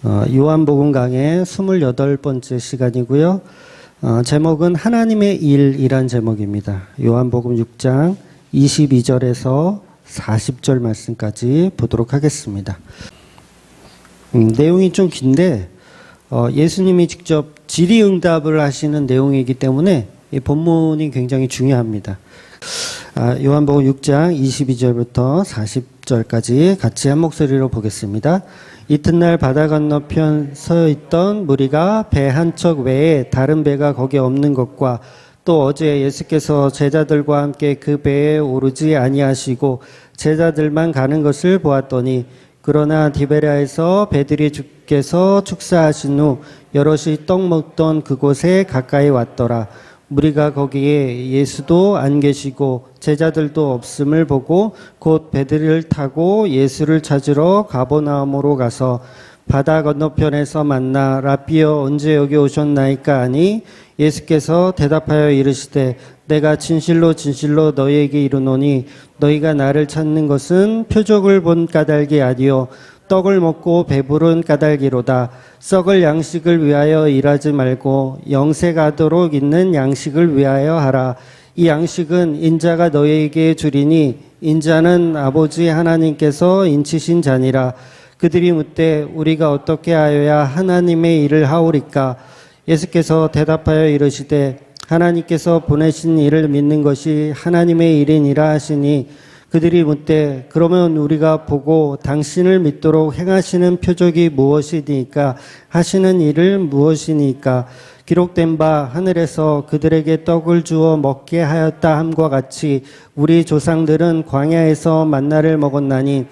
요한복음 강의 28번째 시간이고요. 제목은 하나님의 일이란 제목입니다. 요한복음 6장 22절에서 40절 말씀까지 보도록 하겠습니다. 내용이 좀 긴데 예수님이 직접 질의응답을 하시는 내용이기 때문에 이 본문이 굉장히 중요합니다. 요한복음 6장 22절부터 40절까지 같이 한 목소리로 보겠습니다. 이튿날 바다 건너편 서 있던 무리가 배 한 척 외에 다른 배가 거기 없는 것과 또 어제 예수께서 제자들과 함께 그 배에 오르지 아니하시고 제자들만 가는 것을 보았더니 그러나 디베랴에서 배들이 주께서 축사하신 후 여럿이 떡 먹던 그곳에 가까이 왔더라. 무리가 거기에 예수도 안 계시고 제자들도 없음을 보고 곧 배들을 타고 예수를 찾으러 가버나움으로 가서 바다 건너편에서 만나 라삐여 언제 여기 오셨나이까 하니 예수께서 대답하여 이르시되 내가 진실로 진실로 너희에게 이르노니 너희가 나를 찾는 것은 표적을 본 까닭이 아니요 떡을 먹고 배부른 까닭이로다. 썩을 양식을 위하여 일하지 말고 영생하도록 있는 양식을 위하여 하라. 이 양식은 인자가 너희에게 주리니 인자는 아버지 하나님께서 인치신 자니라. 그들이 묻되 우리가 어떻게 하여야 하나님의 일을 하오리까? 예수께서 대답하여 이르시되 하나님께서 보내신 일을 믿는 것이 하나님의 일이니라 하시니 그들이 묻되 그러면 우리가 보고 당신을 믿도록 행하시는 표적이 무엇이니까 하시는 일을 무엇이니까 기록된 바 하늘에서 그들에게 떡을 주어 먹게 하였다 함과 같이 우리 조상들은 광야에서 만나를 먹었나니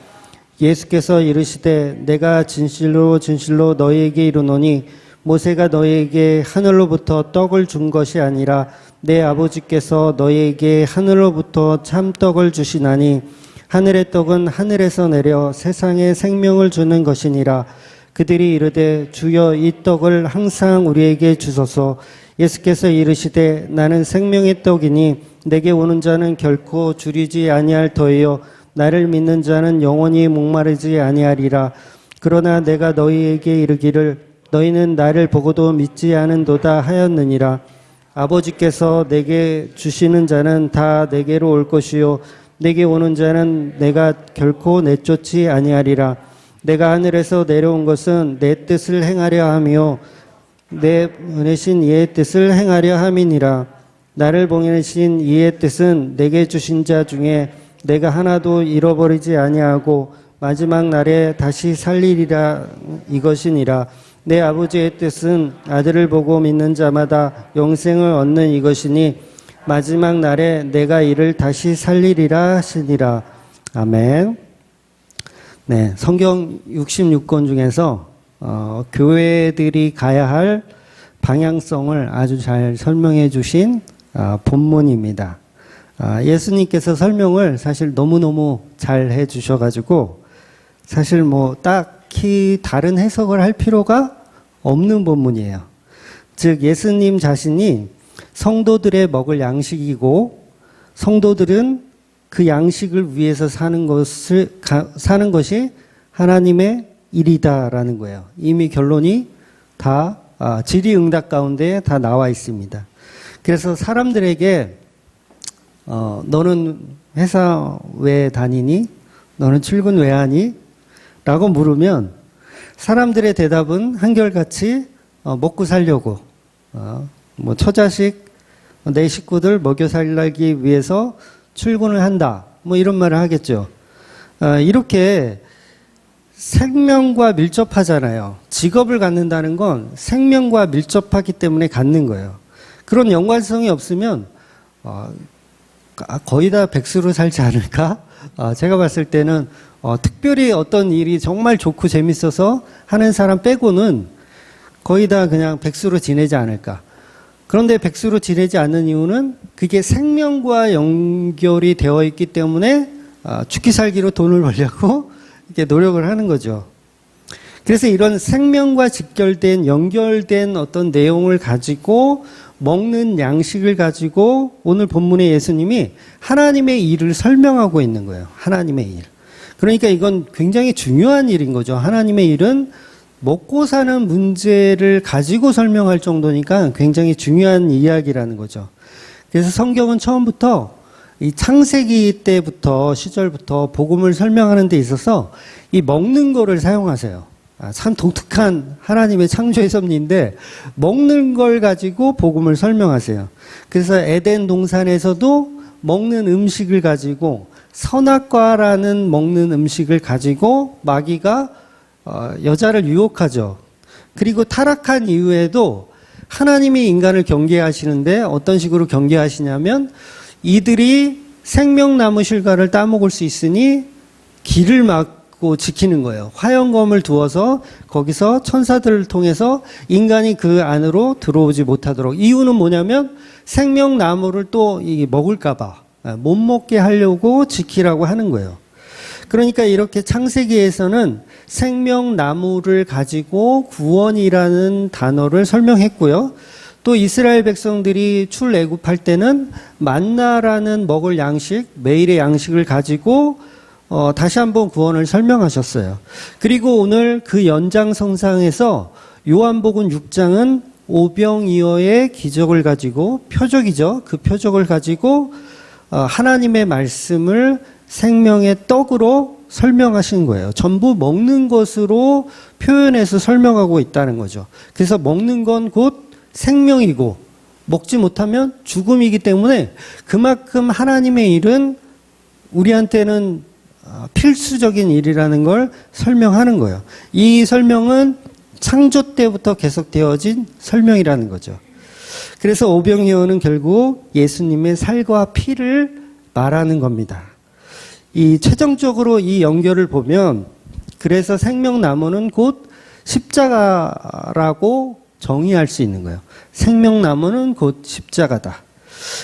예수께서 이르시되 내가 진실로 진실로 너희에게 이르노니 모세가 너희에게 하늘로부터 떡을 준 것이 아니라 내 아버지께서 너희에게 하늘로부터 참떡을 주시나니 하늘의 떡은 하늘에서 내려 세상에 생명을 주는 것이니라. 그들이 이르되 주여 이 떡을 항상 우리에게 주소서. 예수께서 이르시되 나는 생명의 떡이니 내게 오는 자는 결코 줄이지 아니할 터이요 나를 믿는 자는 영원히 목마르지 아니하리라. 그러나 내가 너희에게 이르기를 너희는 나를 보고도 믿지 않은도다 하였느니라. 아버지께서 내게 주시는 자는 다 내게로 올 것이요 내게 오는 자는 내가 결코 내쫓지 아니하리라. 내가 하늘에서 내려온 것은 내 뜻을 행하려 함이요 내 보내신 이의 뜻을 행하려 함이니라. 나를 보내신 이의 뜻은 내게 주신 자 중에 내가 하나도 잃어버리지 아니하고 마지막 날에 다시 살리리라 이것이니라. 내 아버지의 뜻은 아들을 보고 믿는 자마다 영생을 얻는 이것이니 마지막 날에 내가 이를 다시 살리리라 하시니라. 아멘. 네, 성경 66권 중에서 교회들이 가야 할 방향성을 아주 잘 설명해 주신 본문입니다. 예수님께서 설명을 사실 너무너무 잘 해 주셔가지고 사실 뭐 딱히 다른 해석을 할 필요가 없는 본문이에요. 즉 예수님 자신이 성도들의 먹을 양식이고 성도들은 그 양식을 위해서 사는 것이 하나님의 일이다라는 거예요. 이미 결론이 다 질의응답 가운데 다 나와 있습니다. 그래서 사람들에게 너는 회사 왜 다니니? 너는 출근 왜 하니? 라고 물으면 사람들의 대답은 한결같이 먹고 살려고 뭐 처자식 내 식구들 먹여 살기 위해서 출근을 한다 뭐 이런 말을 하겠죠. 이렇게 생명과 밀접하잖아요. 직업을 갖는다는 건 생명과 밀접하기 때문에 갖는 거예요. 그런 연관성이 없으면 거의 다 백수로 살지 않을까? 제가 봤을 때는 특별히 어떤 일이 정말 좋고 재밌어서 하는 사람 빼고는 거의 다 그냥 백수로 지내지 않을까. 그런데 백수로 지내지 않는 이유는 그게 생명과 연결이 되어 있기 때문에 죽기 살기로 돈을 벌려고 이렇게 노력을 하는 거죠. 그래서 이런 생명과 직결된 연결된 어떤 내용을 가지고 먹는 양식을 가지고 오늘 본문의 예수님이 하나님의 일을 설명하고 있는 거예요. 하나님의 일. 그러니까 이건 굉장히 중요한 일인 거죠. 하나님의 일은 먹고 사는 문제를 가지고 설명할 정도니까 굉장히 중요한 이야기라는 거죠. 그래서 성경은 처음부터 이 창세기 때부터 시절부터 복음을 설명하는 데 있어서 이 먹는 거를 사용하세요. 참 독특한 하나님의 창조의 섭리인데 먹는 걸 가지고 복음을 설명하세요. 그래서 에덴 동산에서도 먹는 음식을 가지고 선악과라는 먹는 음식을 가지고 마귀가 여자를 유혹하죠. 그리고 타락한 이후에도 하나님이 인간을 경계하시는데 어떤 식으로 경계하시냐면 이들이 생명나무 실과를 따먹을 수 있으니 길을 막고 지키는 거예요. 화영검을 두어서 거기서 천사들을 통해서 인간이 그 안으로 들어오지 못하도록. 이유는 뭐냐면 생명나무를 또 먹을까 봐 못 먹게 하려고 지키라고 하는 거예요. 그러니까 이렇게 창세기에서는 생명나무를 가지고 구원이라는 단어를 설명했고요. 또 이스라엘 백성들이 출애굽할 때는 만나라는 먹을 양식, 매일의 양식을 가지고 다시 한번 구원을 설명하셨어요. 그리고 오늘 그 연장선상에서 요한복음 6장은 오병이어의 기적을 가지고 표적이죠. 그 표적을 가지고 하나님의 말씀을 생명의 떡으로 설명하신 거예요. 전부 먹는 것으로 표현해서 설명하고 있다는 거죠. 그래서 먹는 건 곧 생명이고 먹지 못하면 죽음이기 때문에 그만큼 하나님의 일은 우리한테는 필수적인 일이라는 걸 설명하는 거예요. 이 설명은 창조 때부터 계속되어진 설명이라는 거죠. 그래서 오병이어는 결국 예수님의 살과 피를 말하는 겁니다. 이 최종적으로 이 연결을 보면 그래서 생명나무는 곧 십자가라고 정의할 수 있는 거예요. 생명나무는 곧 십자가다.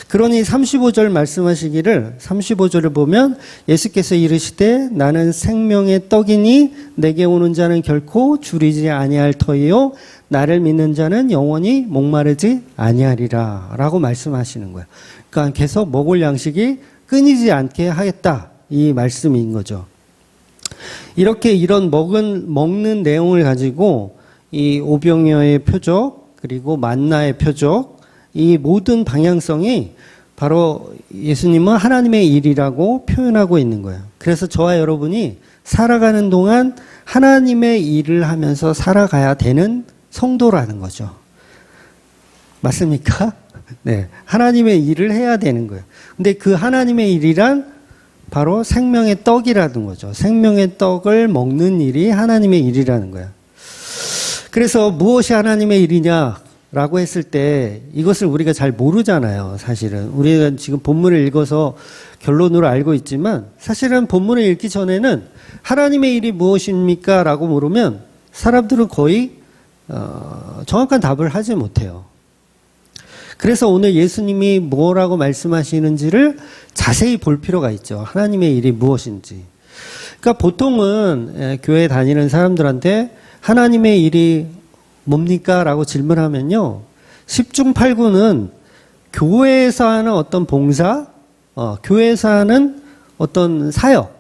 그러니 35절 말씀하시기를 35절을 보면 예수께서 이르시되 나는 생명의 떡이니 내게 오는 자는 결코 줄이지 아니할 터이요 나를 믿는 자는 영원히 목마르지 아니하리라 라고 말씀하시는 거예요. 그러니까 계속 먹을 양식이 끊이지 않게 하겠다 이 말씀인 거죠. 이렇게 이런 먹는 내용을 가지고 이 오병이어의 표적 그리고 만나의 표적 이 모든 방향성이 바로 예수님은 하나님의 일이라고 표현하고 있는 거예요. 그래서 저와 여러분이 살아가는 동안 하나님의 일을 하면서 살아가야 되는 성도라는 거죠. 맞습니까? 네. 하나님의 일을 해야 되는 거예요. 근데 그 하나님의 일이란 바로 생명의 떡이라는 거죠. 생명의 떡을 먹는 일이 하나님의 일이라는 거예요. 그래서 무엇이 하나님의 일이냐라고 했을 때 이것을 우리가 잘 모르잖아요. 사실은 우리가 지금 본문을 읽어서 결론으로 알고 있지만 사실은 본문을 읽기 전에는 하나님의 일이 무엇입니까? 라고 물으면 사람들은 거의 정확한 답을 하지 못해요. 그래서 오늘 예수님이 뭐라고 말씀하시는지를 자세히 볼 필요가 있죠. 하나님의 일이 무엇인지. 그러니까 보통은 교회 다니는 사람들한테 하나님의 일이 뭡니까? 라고 질문하면요. 10중 8구는 교회에서 하는 어떤 봉사, 교회에서 하는 어떤 사역,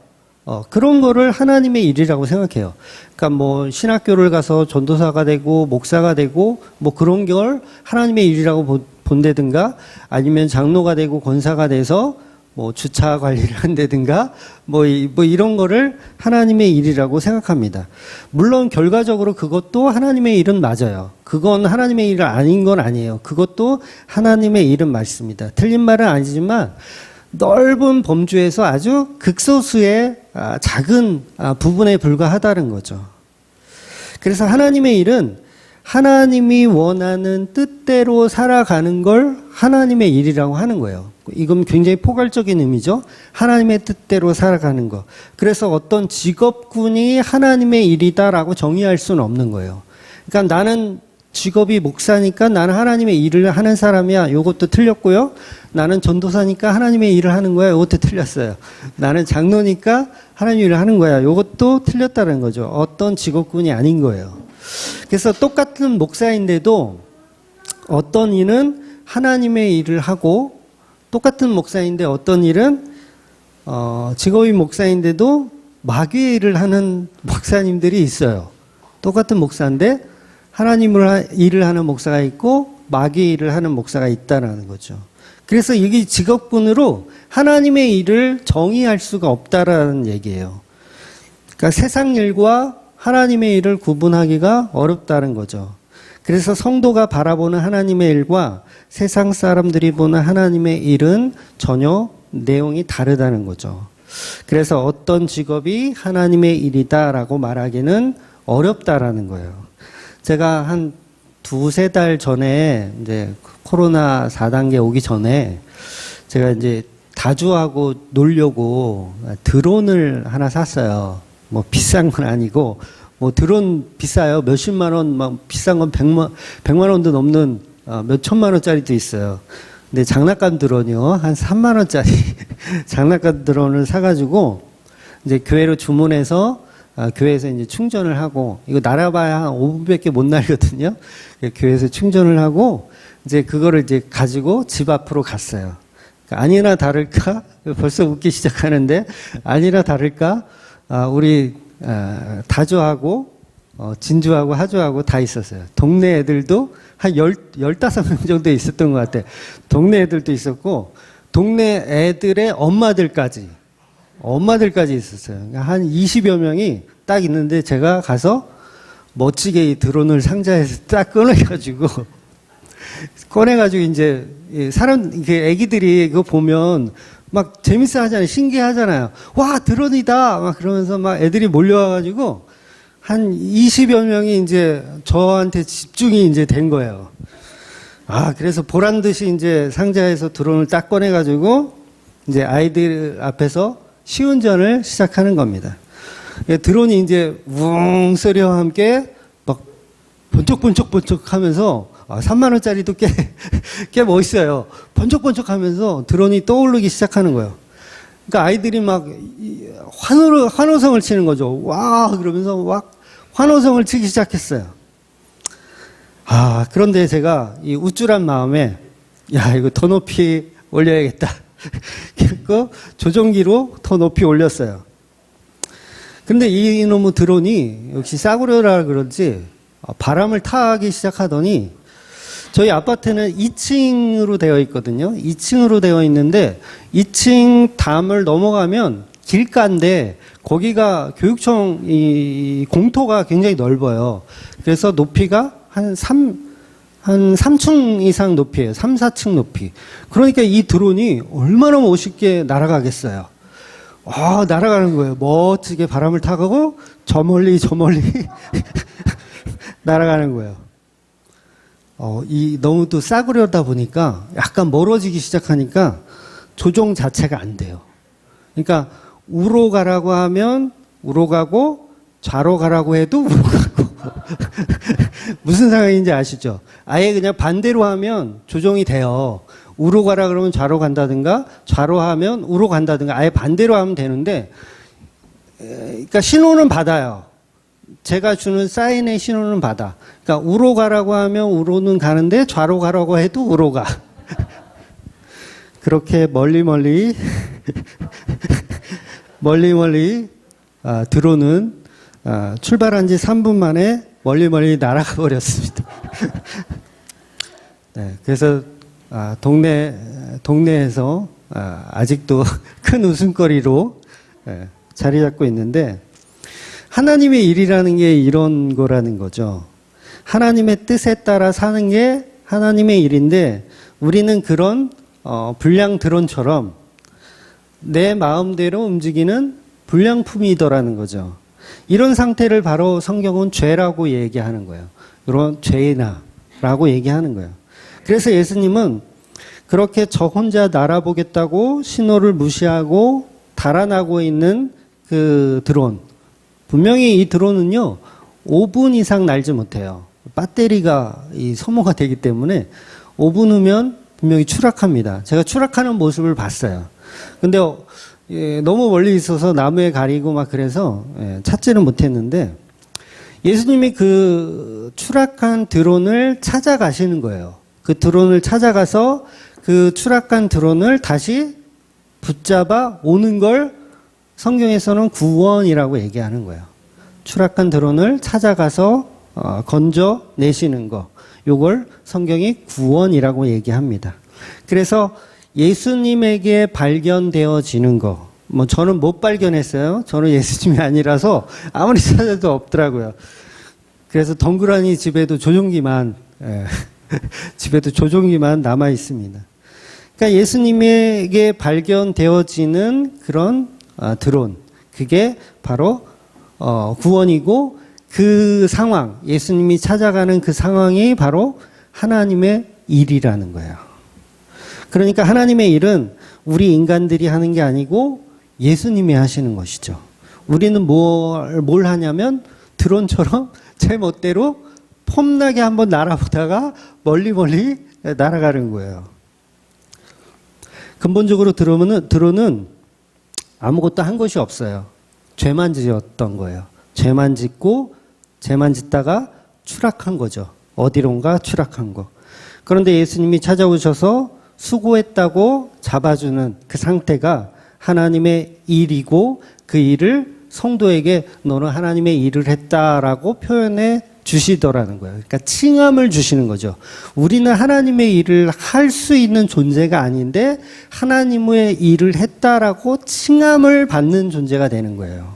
그런 거를 하나님의 일이라고 생각해요. 그러니까 뭐 신학교를 가서 전도사가 되고 목사가 되고 뭐 그런 걸 하나님의 일이라고 본다든가 아니면 장로가 되고 권사가 돼서 뭐 주차 관리를 한다든가 뭐 이런 거를 하나님의 일이라고 생각합니다. 물론 결과적으로 그것도 하나님의 일은 맞아요. 그건 하나님의 일 아닌 건 아니에요. 그것도 하나님의 일은 맞습니다. 틀린 말은 아니지만 넓은 범주에서 아주 극소수의 작은 부분에 불과하다는 거죠. 그래서 하나님의 일은 하나님이 원하는 뜻대로 살아가는 걸 하나님의 일이라고 하는 거예요. 이건 굉장히 포괄적인 의미죠. 하나님의 뜻대로 살아가는 거. 그래서 어떤 직업군이 하나님의 일이다라고 정의할 수는 없는 거예요. 그러니까 나는 직업이 목사니까 나는 하나님의 일을 하는 사람이야. 이것도 틀렸고요. 나는 전도사니까 하나님의 일을 하는 거야. 이것도 틀렸어요. 나는 장로니까 하나님의 일을 하는 거야. 이것도 틀렸다는 거죠. 어떤 직업군이 아닌 거예요. 그래서 똑같은 목사인데도 어떤 일은 하나님의 일을 하고 똑같은 목사인데 어떤 일은 직업이 목사인데도 마귀의 일을 하는 목사님들이 있어요. 똑같은 목사인데 일을 하는 목사가 있고 마귀의 일을 하는 목사가 있다라는 거죠. 그래서 이게 직업군으로 하나님의 일을 정의할 수가 없다라는 얘기예요. 그러니까 세상 일과 하나님의 일을 구분하기가 어렵다는 거죠. 그래서 성도가 바라보는 하나님의 일과 세상 사람들이 보는 하나님의 일은 전혀 내용이 다르다는 거죠. 그래서 어떤 직업이 하나님의 일이다라고 말하기는 어렵다라는 거예요. 제가 한 두세 달 전에 이제 코로나 4단계 오기 전에 제가 이제 다주하고 놀려고 드론을 하나 샀어요. 뭐 비싼 건 아니고 뭐 드론 비싸요. 몇십만 원, 막 비싼 건 100만 원도 넘는 몇 천만 원짜리도 있어요. 근데 장난감 드론이요. 한 3만 원짜리 장난감 드론을 사가지고 이제 교회로 주문해서 교회에서 이제 충전을 하고, 이거 날아봐야 한 5분밖에 못 날거든요. 교회에서 충전을 하고 이제 그거를 이제 가지고 집 앞으로 갔어요. 아니나 다를까, 벌써 웃기 시작하는데, 아니나 다를까, 우리 다주하고 진주하고 하주하고 다 있었어요. 동네 애들도 한 15명 정도 있었던 것 같아요. 동네 애들도 있었고, 동네 애들의 엄마들까지 있었어요. 한 20여 명이 딱 있는데, 제가 가서 멋지게 이 드론을 상자에서 딱 꺼내가지고 이제 애기들이 그거 보면 막 재밌어 하잖아요. 신기하잖아요. 와, 드론이다! 막 그러면서 막 애들이 몰려와가지고 한 20여 명이 이제 저한테 집중이 이제 된 거예요. 그래서 보란 듯이 이제 상자에서 드론을 딱 꺼내가지고 이제 아이들 앞에서 시운전을 시작하는 겁니다. 드론이 이제 웅 소리와 함께 막 번쩍번쩍 하면서 3만 원짜리도 꽤 멋있어요. 번쩍번쩍 하면서 드론이 떠오르기 시작하는 거예요. 그러니까 아이들이 막 환호성을 치는 거죠. 와! 그러면서 막 환호성을 치기 시작했어요. 그런데 제가 이 우쭐한 마음에, 이거 더 높이 올려야겠다. 그 조종기로 더 높이 올렸어요. 근데 이놈의 드론이 역시 싸구려라 그런지 바람을 타기 시작하더니, 저희 아파트는 2층으로 되어 있거든요. 2층으로 되어 있는데 2층 담을 넘어가면 길가인데 거기가 교육청 이 공터가 굉장히 넓어요. 그래서 높이가 한 3층 이상 높이에요. 3, 4층 높이. 그러니까 이 드론이 얼마나 멋있게 날아가겠어요. 날아가는 거예요. 멋지게 바람을 타고 저 멀리 날아가는 거예요. 너무 또 싸구려다 보니까 약간 멀어지기 시작하니까 조종 자체가 안 돼요. 그러니까 우로 가라고 하면 우로 가고, 좌로 가라고 해도 우로 가고. 무슨 상황인지 아시죠? 아예 그냥 반대로 하면 조종이 돼요. 우로 가라 그러면 좌로 간다든가, 좌로 하면 우로 간다든가, 아예 반대로 하면 되는데, 그러니까 신호는 받아요. 제가 주는 사인의 신호는 받아. 그러니까 우로 가라고 하면 우로는 가는데, 좌로 가라고 해도 우로 가. 그렇게 멀리 드론은 출발한 지 3분 만에 멀리 날아가 버렸습니다. 네, 그래서 동네에서 아직도 큰 웃음거리로 자리 잡고 있는데, 하나님의 일이라는 게 이런 거라는 거죠. 하나님의 뜻에 따라 사는 게 하나님의 일인데, 우리는 그런 불량 드론처럼 내 마음대로 움직이는 불량품이더라는 거죠. 이런 상태를 바로 성경은 죄라고 얘기하는 거예요. 이런 죄나라고 얘기하는 거예요. 그래서 예수님은 그렇게 저 혼자 날아보겠다고 신호를 무시하고 달아나고 있는 그 드론, 분명히 이 드론은요 5분 이상 날지 못해요. 배터리가 소모가 되기 때문에 5분 후면 분명히 추락합니다. 제가 추락하는 모습을 봤어요. 근데 너무 멀리 있어서 나무에 가리고 막 그래서 찾지는 못했는데, 예수님이 그 추락한 드론을 찾아가시는 거예요. 그 드론을 찾아가서 그 추락한 드론을 다시 붙잡아 오는 걸 성경에서는 구원이라고 얘기하는 거예요. 추락한 드론을 찾아가서 건져내시는 거. 요걸 성경이 구원이라고 얘기합니다. 그래서 예수님에게 발견되어지는 거. 뭐 저는 못 발견했어요. 저는 예수님이 아니라서 아무리 찾아도 없더라고요. 그래서 덩그러니 집에도 조종기만 집에도 조종기만 남아 있습니다. 그러니까 예수님에게 발견되어지는 그런 드론, 그게 바로 구원이고, 그 상황, 예수님이 찾아가는 그 상황이 바로 하나님의 일이라는 거예요. 그러니까 하나님의 일은 우리 인간들이 하는 게 아니고 예수님이 하시는 것이죠. 우리는 뭘 하냐면 드론처럼 제 멋대로 폼나게 한번 날아보다가 멀리 날아가는 거예요. 근본적으로 드론은 아무것도 한 것이 없어요. 죄만 지었던 거예요. 죄만 짓다가 추락한 거죠. 어디론가 추락한 거. 그런데 예수님이 찾아오셔서 수고했다고 잡아주는 그 상태가 하나님의 일이고, 그 일을 성도에게 너는 하나님의 일을 했다라고 표현해 주시더라는 거예요. 그러니까 칭함을 주시는 거죠. 우리는 하나님의 일을 할 수 있는 존재가 아닌데 하나님의 일을 했다라고 칭함을 받는 존재가 되는 거예요.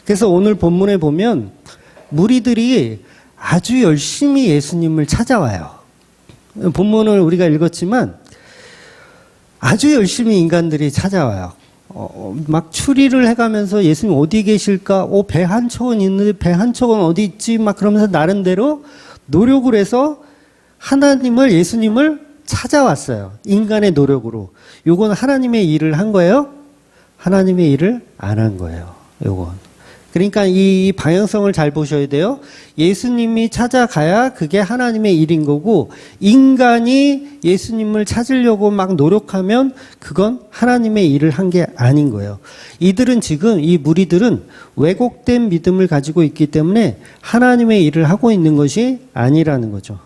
그래서 오늘 본문에 보면 무리들이 아주 열심히 예수님을 찾아와요. 본문을 우리가 읽었지만 아주 열심히 인간들이 찾아와요. 막 추리를 해가면서 예수님 어디 계실까? 배 한 척은 있는데 배 한 척은 어디 있지? 막 그러면서 나름대로 노력을 해서 예수님을 찾아왔어요. 인간의 노력으로. 요건 하나님의 일을 한 거예요? 하나님의 일을 안 한 거예요. 요건. 그러니까 이 방향성을 잘 보셔야 돼요. 예수님이 찾아가야 그게 하나님의 일인 거고, 인간이 예수님을 찾으려고 막 노력하면 그건 하나님의 일을 한 게 아닌 거예요. 이 무리들은 왜곡된 믿음을 가지고 있기 때문에 하나님의 일을 하고 있는 것이 아니라는 거죠.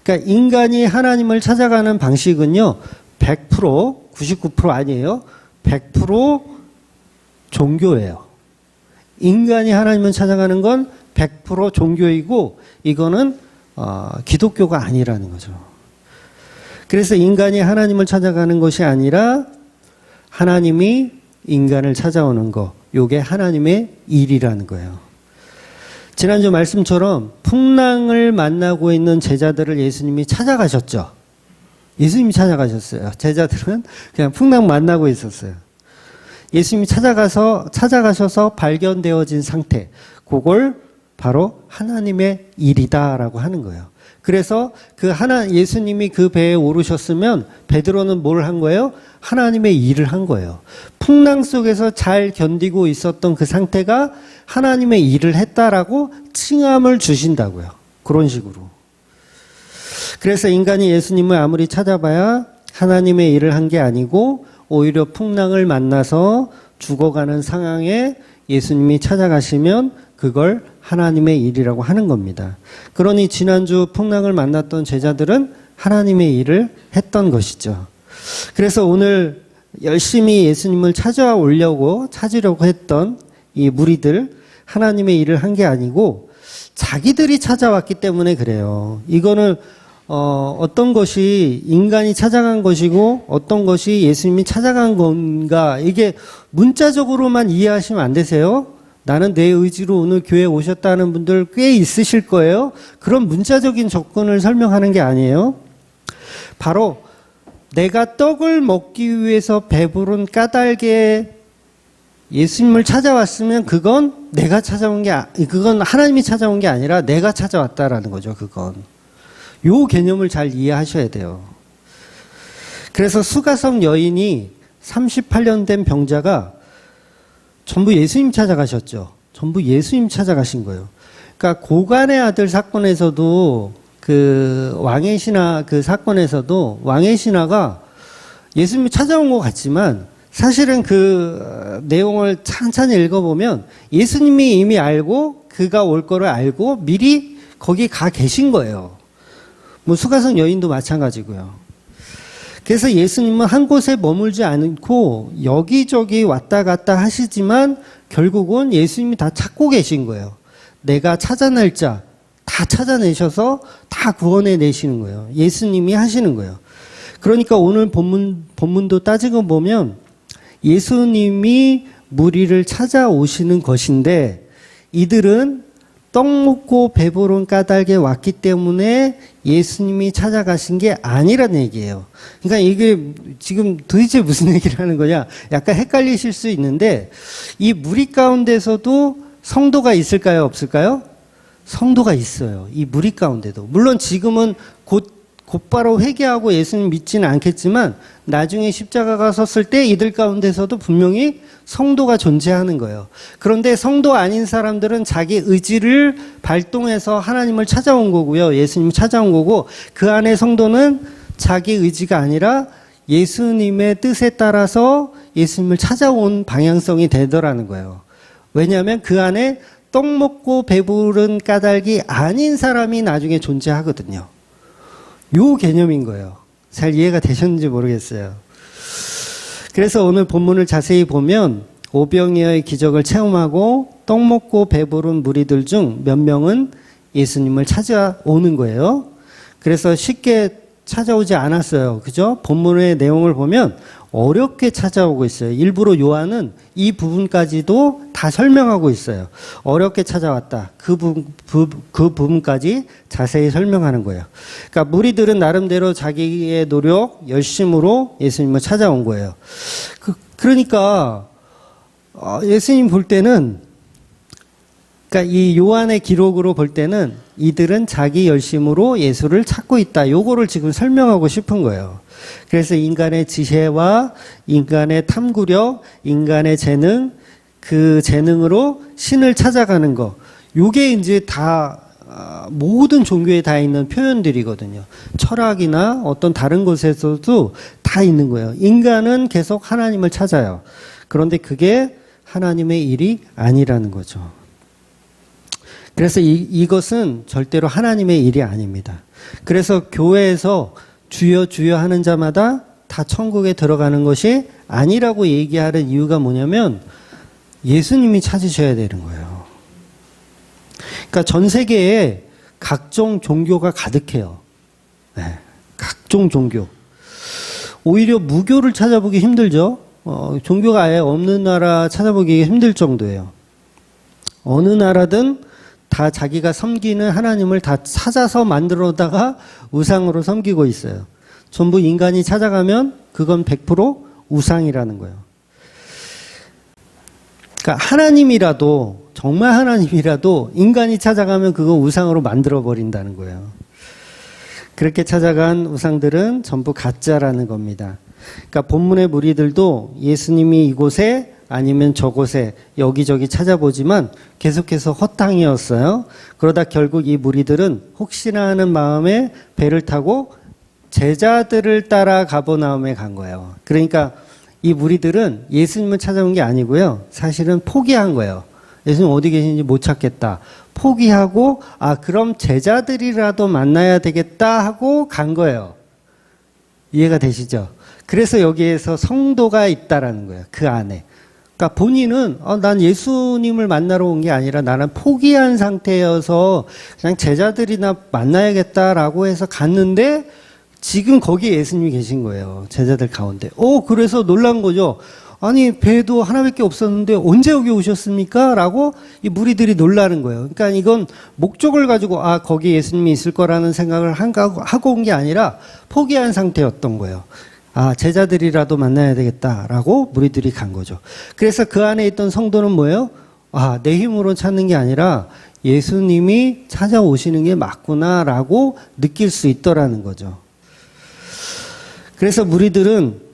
그러니까 인간이 하나님을 찾아가는 방식은요, 100%, 99% 아니에요. 100% 종교예요. 인간이 하나님을 찾아가는 건 100% 종교이고, 이거는 기독교가 아니라는 거죠. 그래서 인간이 하나님을 찾아가는 것이 아니라 하나님이 인간을 찾아오는 거, 요게 하나님의 일이라는 거예요. 지난주 말씀처럼 풍랑을 만나고 있는 제자들을 예수님이 찾아가셨죠. 예수님이 찾아가셨어요. 제자들은 그냥 풍랑 만나고 있었어요. 예수님이 찾아가셔서 발견되어진 상태, 그걸 바로 하나님의 일이다라고 하는 거예요. 그래서 예수님이 그 배에 오르셨으면 베드로는 뭘 한 거예요? 하나님의 일을 한 거예요. 풍랑 속에서 잘 견디고 있었던 그 상태가 하나님의 일을 했다라고 칭함을 주신다고요. 그런 식으로. 그래서 인간이 예수님을 아무리 찾아봐야 하나님의 일을 한 게 아니고, 오히려 풍랑을 만나서 죽어가는 상황에 예수님이 찾아가시면 그걸 하나님의 일이라고 하는 겁니다. 그러니 지난주 풍랑을 만났던 제자들은 하나님의 일을 했던 것이죠. 그래서 오늘 열심히 예수님을 찾으려고 했던 이 무리들, 하나님의 일을 한 게 아니고 자기들이 찾아왔기 때문에 그래요. 이거는 어떤 것이 인간이 찾아간 것이고 어떤 것이 예수님이 찾아간 건가, 이게 문자적으로만 이해하시면 안 되세요. 나는 내 의지로 오늘 교회에 오셨다는 분들 꽤 있으실 거예요. 그런 문자적인 접근을 설명하는 게 아니에요. 바로 내가 떡을 먹기 위해서 배부른 까닭에 예수님을 찾아왔으면 그건 그건 하나님이 찾아온 게 아니라 내가 찾아왔다라는 거죠. 그건. 요 개념을 잘 이해하셔야 돼요. 그래서 수가성 여인이 38년 된 병자가 전부 예수님 찾아가셨죠. 전부 예수님 찾아가신 거예요. 그러니까 고간의 아들 사건에서도 왕의 신하 사건에서도 왕의 신하가 예수님이 찾아온 것 같지만 사실은 그 내용을 찬찬히 읽어보면 예수님이 이미 알고 그가 올 거를 알고 미리 거기 가 계신 거예요. 뭐 수가성 여인도 마찬가지고요. 그래서 예수님은 한 곳에 머물지 않고 여기저기 왔다 갔다 하시지만 결국은 예수님이 다 찾고 계신 거예요. 내가 찾아낼 자 다 찾아내셔서 다 구원해 내시는 거예요. 예수님이 하시는 거예요. 그러니까 오늘 본문도 따지고 보면 예수님이 무리를 찾아오시는 것인데 이들은 떡 먹고 배부른 까닭에 왔기 때문에 예수님이 찾아가신 게 아니란 얘기예요. 그러니까 이게 지금 도대체 무슨 얘기를 하는 거냐? 약간 헷갈리실 수 있는데 이 무리 가운데서도 성도가 있을까요? 없을까요? 성도가 있어요. 이 무리 가운데도. 물론 지금은 곧바로 회개하고 예수님 믿지는 않겠지만 나중에 십자가가 섰을 때 이들 가운데서도 분명히 성도가 존재하는 거예요. 그런데 성도 아닌 사람들은 자기 의지를 발동해서 하나님을 찾아온 거고요. 예수님을 찾아온 거고 그 안에 성도는 자기 의지가 아니라 예수님의 뜻에 따라서 예수님을 찾아온 방향성이 되더라는 거예요. 왜냐하면 그 안에 떡 먹고 배부른 까닭이 아닌 사람이 나중에 존재하거든요. 요 개념인 거예요. 잘 이해가 되셨는지 모르겠어요. 그래서 오늘 본문을 자세히 보면 오병이어의 기적을 체험하고 떡 먹고 배부른 무리들 중 몇 명은 예수님을 찾아오는 거예요. 그래서 쉽게 찾아오지 않았어요. 그죠? 본문의 내용을 보면 어렵게 찾아오고 있어요. 일부러 요한은 이 부분까지도 다 설명하고 있어요. 어렵게 찾아왔다. 그 부분까지 자세히 설명하는 거예요. 그러니까 무리들은 나름대로 자기의 노력, 열심으로 예수님을 찾아온 거예요. 그러니까 예수님 볼 때는, 그러니까 이 요한의 기록으로 볼 때는 이들은 자기 열심으로 예수를 찾고 있다. 요거를 지금 설명하고 싶은 거예요. 그래서 인간의 지혜와 인간의 탐구력, 인간의 재능, 그 재능으로 신을 찾아가는 거. 요게 이제 다 모든 종교에 다 있는 표현들이거든요. 철학이나 어떤 다른 곳에서도 다 있는 거예요. 인간은 계속 하나님을 찾아요. 그런데 그게 하나님의 일이 아니라는 거죠. 그래서 이것은 절대로 하나님의 일이 아닙니다. 그래서 교회에서 주여 주여 하는 자마다 다 천국에 들어가는 것이 아니라고 얘기하는 이유가 뭐냐면 예수님이 찾으셔야 되는 거예요. 그러니까 전 세계에 각종 종교가 가득해요. 네, 각종 종교. 오히려 무교를 찾아보기 힘들죠. 종교가 아예 없는 나라 찾아보기 힘들 정도예요. 어느 나라든 다 자기가 섬기는 하나님을 다 찾아서 만들어다가 우상으로 섬기고 있어요. 전부 인간이 찾아가면 그건 100% 우상이라는 거예요. 그러니까 하나님이라도, 정말 하나님이라도 인간이 찾아가면 그건 우상으로 만들어버린다는 거예요. 그렇게 찾아간 우상들은 전부 가짜라는 겁니다. 그러니까 본문의 무리들도 예수님이 이곳에 아니면 저곳에 여기저기 찾아보지만 계속해서 허탕이었어요. 그러다 결국 이 무리들은 혹시나 하는 마음에 배를 타고 제자들을 따라 가버나움에 간 거예요. 그러니까 이 무리들은 예수님을 찾아온 게 아니고요. 사실은 포기한 거예요. 예수님 어디 계신지 못 찾겠다. 포기하고 그럼 제자들이라도 만나야 되겠다 하고 간 거예요. 이해가 되시죠? 그래서 여기에서 성도가 있다라는 거예요. 그 안에. 그러니까 본인은 난 예수님을 만나러 온 게 아니라 나는 포기한 상태여서 그냥 제자들이나 만나야겠다라고 해서 갔는데 지금 거기에 예수님이 계신 거예요. 제자들 가운데. 그래서 놀란 거죠. 아니 배도 하나밖에 없었는데 언제 여기 오셨습니까? 라고 이 무리들이 놀라는 거예요. 그러니까 이건 목적을 가지고 거기 예수님이 있을 거라는 생각을 하고 온 게 아니라 포기한 상태였던 거예요. 제자들이라도 만나야 되겠다라고 무리들이 간 거죠. 그래서 그 안에 있던 성도는 뭐예요? 내 힘으로 찾는 게 아니라 예수님이 찾아오시는 게 맞구나라고 느낄 수 있더라는 거죠. 그래서 무리들은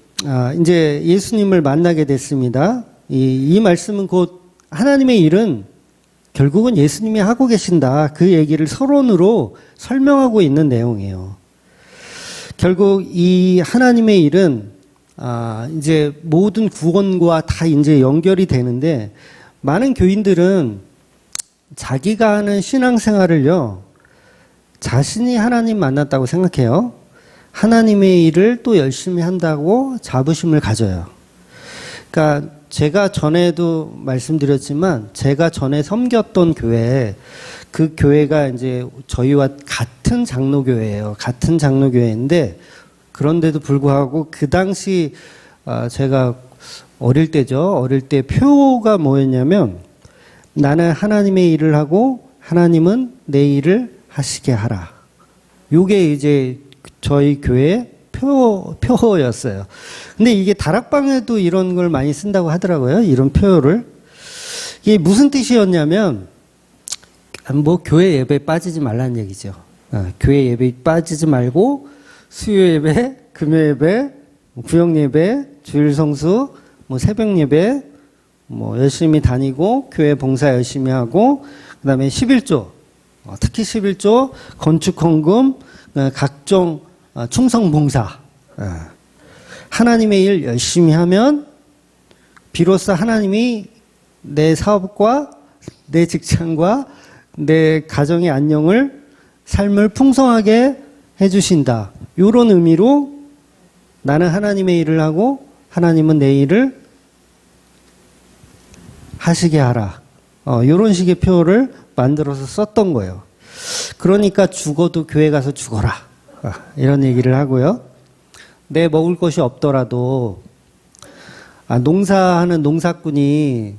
이제 예수님을 만나게 됐습니다. 이 말씀은 곧 하나님의 일은 결국은 예수님이 하고 계신다. 그 얘기를 서론으로 설명하고 있는 내용이에요. 결국 이 하나님의 일은 이제 모든 구원과 다 이제 연결이 되는데 많은 교인들은 자기가 하는 신앙생활을요 자신이 하나님 만났다고 생각해요. 하나님의 일을 또 열심히 한다고 자부심을 가져요. 그러니까 제가 전에도 말씀드렸지만 제가 전에 섬겼던 교회, 그 교회가 이제 저희와 같은 장로교회예요. 같은 장로교회인데 그런데도 불구하고 그 당시 제가 어릴 때죠. 어릴 때 표가 뭐였냐면 나는 하나님의 일을 하고 하나님은 내 일을 하시게 하라. 요게 이제 저희 교회 표였어요. 근데 이게 다락방에도 이런 걸 많이 쓴다고 하더라고요. 이런 표를. 이게 무슨 뜻이었냐면 뭐 교회 예배에 빠지지 말라는 얘기죠. 교회 예배에 빠지지 말고 수요 예배, 금요 예배, 구역 예배, 주일 성수, 뭐 새벽 예배, 뭐 열심히 다니고 교회 봉사 열심히 하고 그다음에 11조, 특히 11조, 건축 헌금, 각종 충성 봉사. 하나님의 일 열심히 하면 비로소 하나님이 내 사업과 내 직장과 내 가정의 안녕을 삶을 풍성하게 해주신다. 이런 의미로 나는 하나님의 일을 하고 하나님은 내 일을 하시게 하라. 이런 식의 표를 만들어서 썼던 거예요. 그러니까 죽어도 교회 가서 죽어라. 이런 얘기를 하고요. 내 먹을 것이 없더라도 농사하는 농사꾼이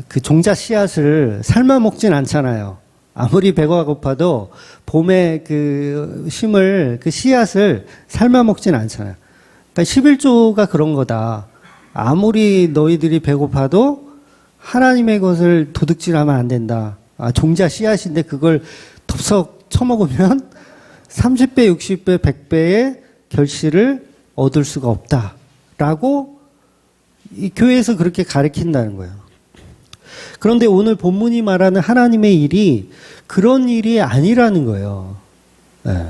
그 종자 씨앗을 삶아 먹진 않잖아요. 아무리 배가 고파도 봄에 그 심을 그 씨앗을 삶아 먹진 않잖아요. 그러니까 11조가 그런 거다. 아무리 너희들이 배고파도 하나님의 것을 도둑질하면 안 된다. 종자 씨앗인데 그걸 덥석 쳐먹으면 30배, 60배, 100배의 결실을 얻을 수가 없다라고 이 교회에서 그렇게 가르친다는 거예요. 그런데 오늘 본문이 말하는 하나님의 일이 그런 일이 아니라는 거예요. 네.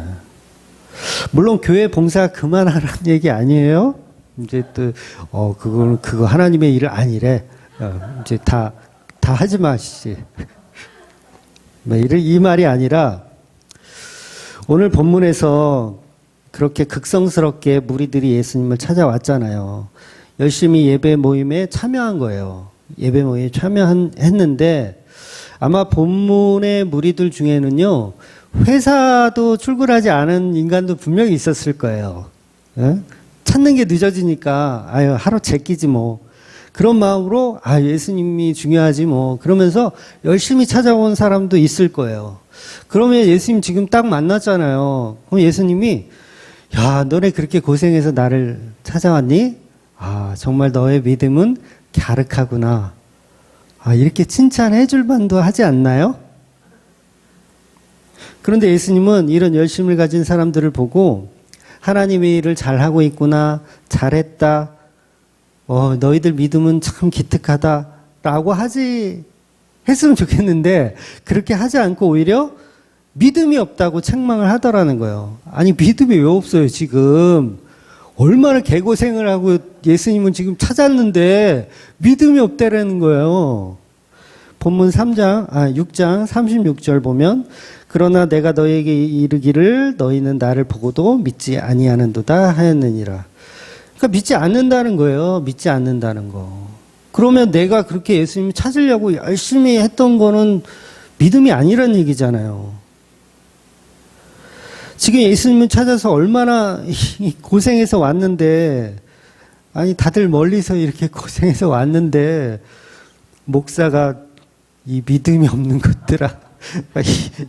물론 교회 봉사 그만하라는 얘기 아니에요. 이제 또 그거 하나님의 일을 아니래. 이제 다 하지 마시지. 이 말이 아니라 오늘 본문에서 그렇게 극성스럽게 무리들이 예수님을 찾아왔잖아요. 열심히 예배 모임에 참여한 거예요. 예배 모임에 참여했는데 아마 본문의 무리들 중에는요. 회사도 출근하지 않은 인간도 분명히 있었을 거예요. 예? 찾는 게 늦어지니까 하루 제끼지 뭐. 그런 마음으로 예수님이 중요하지 뭐. 그러면서 열심히 찾아온 사람도 있을 거예요. 그러면 예수님 지금 딱 만났잖아요. 그럼 예수님이 너네 그렇게 고생해서 나를 찾아왔니? 정말 너의 믿음은 갸륵하구나. 이렇게 칭찬해 줄 만도 하지 않나요? 그런데 예수님은 이런 열심을 가진 사람들을 보고 하나님의 일을 잘하고 있구나, 잘했다, 너희들 믿음은 참 기특하다 라고 했으면 좋겠는데 그렇게 하지 않고 오히려 믿음이 없다고 책망을 하더라는 거예요. 아니 믿음이 왜 없어요 지금. 얼마나 개고생을 하고 예수님은 지금 찾았는데 믿음이 없다라는 거예요. 본문 6장 36절 보면 그러나 내가 너에게 이르기를 너희는 나를 보고도 믿지 아니하는도다 하였느니라. 그러니까 믿지 않는다는 거예요. 믿지 않는다는 거. 그러면 내가 그렇게 예수님 찾으려고 열심히 했던 거는 믿음이 아니라는 얘기잖아요. 지금 예수님을 찾아서 얼마나 고생해서 왔는데, 다들 멀리서 이렇게 고생해서 왔는데, 목사가 이 믿음이 없는 것들아,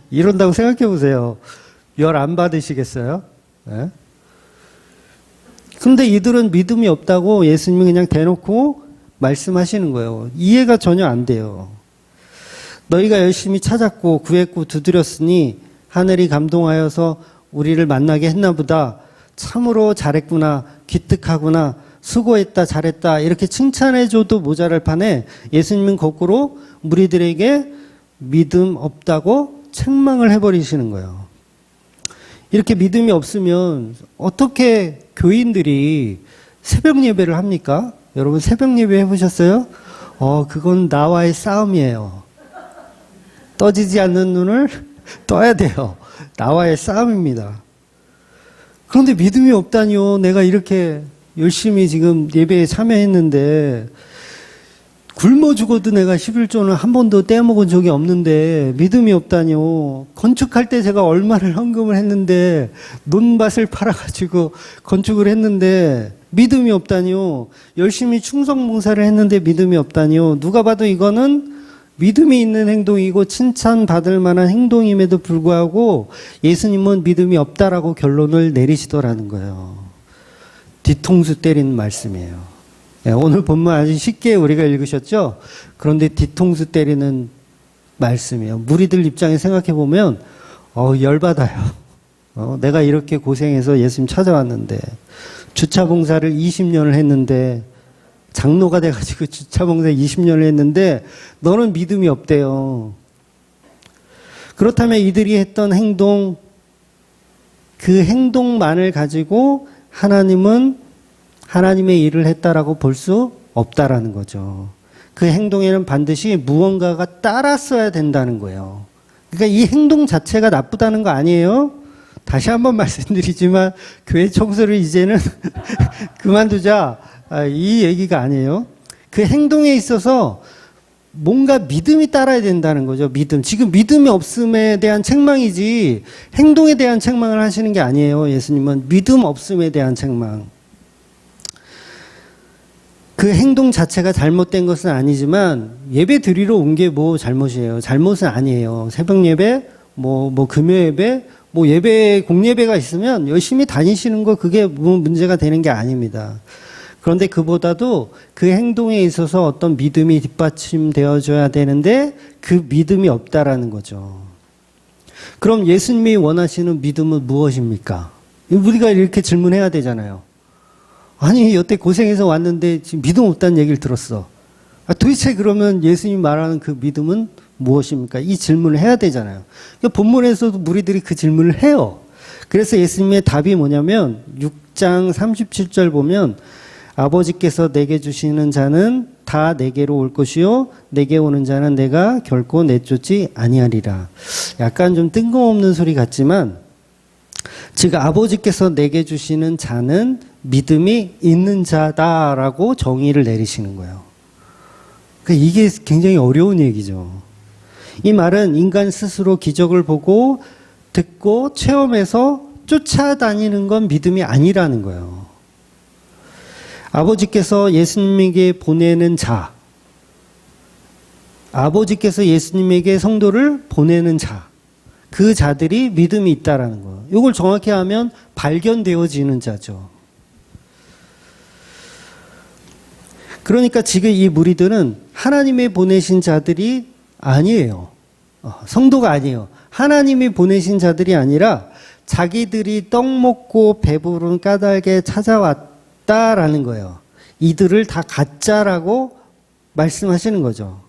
이런다고 생각해 보세요. 열 안 받으시겠어요? 네? 근데 이들은 믿음이 없다고 예수님이 그냥 대놓고 말씀하시는 거예요. 이해가 전혀 안 돼요. 너희가 열심히 찾았고 구했고 두드렸으니 하늘이 감동하여서 우리를 만나게 했나 보다. 참으로 잘했구나. 기특하구나. 수고했다. 잘했다. 이렇게 칭찬해줘도 모자랄 판에 예수님은 거꾸로 무리들에게 믿음 없다고 책망을 해버리시는 거예요. 이렇게 믿음이 없으면 어떻게 교인들이 새벽 예배를 합니까? 여러분 새벽 예배 해보셨어요? 그건 나와의 싸움이에요. 떠지지 않는 눈을 떠야 돼요. 나와의 싸움입니다. 그런데 믿음이 없다니요. 내가 이렇게 열심히 지금 예배에 참여했는데 굶어 죽어도 내가 11조는 한 번도 떼먹은 적이 없는데 믿음이 없다니요. 건축할 때 제가 얼마를 헌금을 했는데 논밭을 팔아가지고 건축을 했는데 믿음이 없다니요. 열심히 충성봉사를 했는데 믿음이 없다니요. 누가 봐도 이거는 믿음이 있는 행동이고 칭찬받을 만한 행동임에도 불구하고 예수님은 믿음이 없다라고 결론을 내리시더라는 거예요. 뒤통수 때리는 말씀이에요. 오늘 본문 아주 쉽게 우리가 읽으셨죠? 그런데 뒤통수 때리는 말씀이에요. 무리들 입장에 생각해 보면 열받아요. 내가 이렇게 고생해서 예수님 찾아왔는데 주차 봉사를 20년을 했는데 장로가 돼가지고 주차 봉사 20년을 했는데 너는 믿음이 없대요. 그렇다면 이들이 했던 행동, 그 행동만을 가지고 하나님은 하나님의 일을 했다라고 볼 수 없다라는 거죠. 그 행동에는 반드시 무언가가 따랐어야 된다는 거예요. 그러니까 이 행동 자체가 나쁘다는 거 아니에요. 다시 한번 말씀드리지만 교회 청소를 이제는 그만두자, 이 얘기가 아니에요. 그 행동에 있어서 뭔가 믿음이 따라야 된다는 거죠. 믿음. 지금 믿음이 없음에 대한 책망이지 행동에 대한 책망을 하시는 게 아니에요. 예수님은 믿음 없음에 대한 책망. 그 행동 자체가 잘못된 것은 아니지만 예배 드리러 온 게 뭐 잘못이에요. 잘못은 아니에요. 새벽 예배, 뭐 금요 예배, 뭐 예배, 공예배가 있으면 열심히 다니시는 거 그게 뭐 문제가 되는 게 아닙니다. 그런데 그보다도 그 행동에 있어서 어떤 믿음이 뒷받침되어줘야 되는데 그 믿음이 없다라는 거죠. 그럼 예수님이 원하시는 믿음은 무엇입니까? 우리가 이렇게 질문해야 되잖아요. 아니 여태 고생해서 왔는데 지금 믿음 없다는 얘기를 들었어. 도대체 그러면 예수님이 말하는 그 믿음은 무엇입니까? 이 질문을 해야 되잖아요. 그러니까 본문에서도 무리들이 그 질문을 해요. 그래서 예수님의 답이 뭐냐면 6장 37절 보면 아버지께서 내게 주시는 자는 다 내게로 올 것이요 내게 오는 자는 내가 결코 내쫓지 아니하리라. 약간 좀 뜬금없는 소리 같지만 즉 아버지께서 내게 주시는 자는 믿음이 있는 자다라고 정의를 내리시는 거예요. 그러니까 이게 굉장히 어려운 얘기죠. 이 말은 인간 스스로 기적을 보고 듣고 체험해서 쫓아다니는 건 믿음이 아니라는 거예요. 아버지께서 예수님에게 보내는 자, 아버지께서 예수님에게 성도를 보내는 자, 그 자들이 믿음이 있다라는 거예요. 이걸 정확히 하면 발견되어지는 자죠. 그러니까 지금 이 무리들은 하나님이 보내신 자들이 아니에요. 성도가 아니에요. 하나님이 보내신 자들이 아니라 자기들이 떡 먹고 배부른 까닭에 찾아왔다라는 거예요. 이들을 다 가짜라고 말씀하시는 거죠.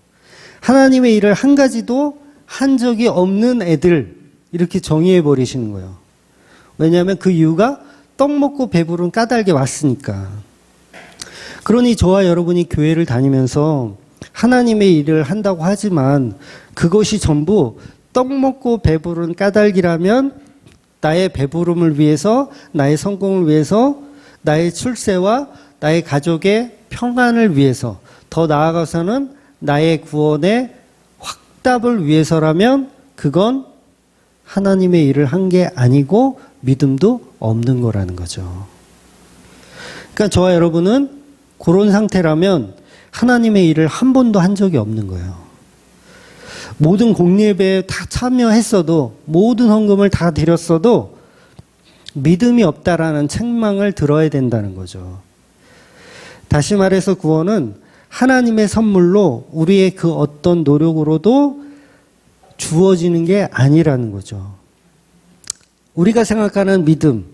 하나님의 일을 한 가지도 한 적이 없는 애들 이렇게 정의해 버리시는 거예요. 왜냐하면 그 이유가 떡 먹고 배부른 까닭에 왔으니까. 그러니 저와 여러분이 교회를 다니면서 하나님의 일을 한다고 하지만 그것이 전부 떡 먹고 배부른 까닭이라면 나의 배부름을 위해서, 나의 성공을 위해서, 나의 출세와 나의 가족의 평안을 위해서, 더 나아가서는 나의 구원의 확답을 위해서라면 그건 하나님의 일을 한 게 아니고 믿음도 없는 거라는 거죠. 그러니까 저와 여러분은 그런 상태라면 하나님의 일을 한 번도 한 적이 없는 거예요. 모든 공예배에 다 참여했어도, 모든 헌금을 다 드렸어도 믿음이 없다라는 책망을 들어야 된다는 거죠. 다시 말해서 구원은 하나님의 선물로 우리의 그 어떤 노력으로도 주어지는 게 아니라는 거죠. 우리가 생각하는 믿음,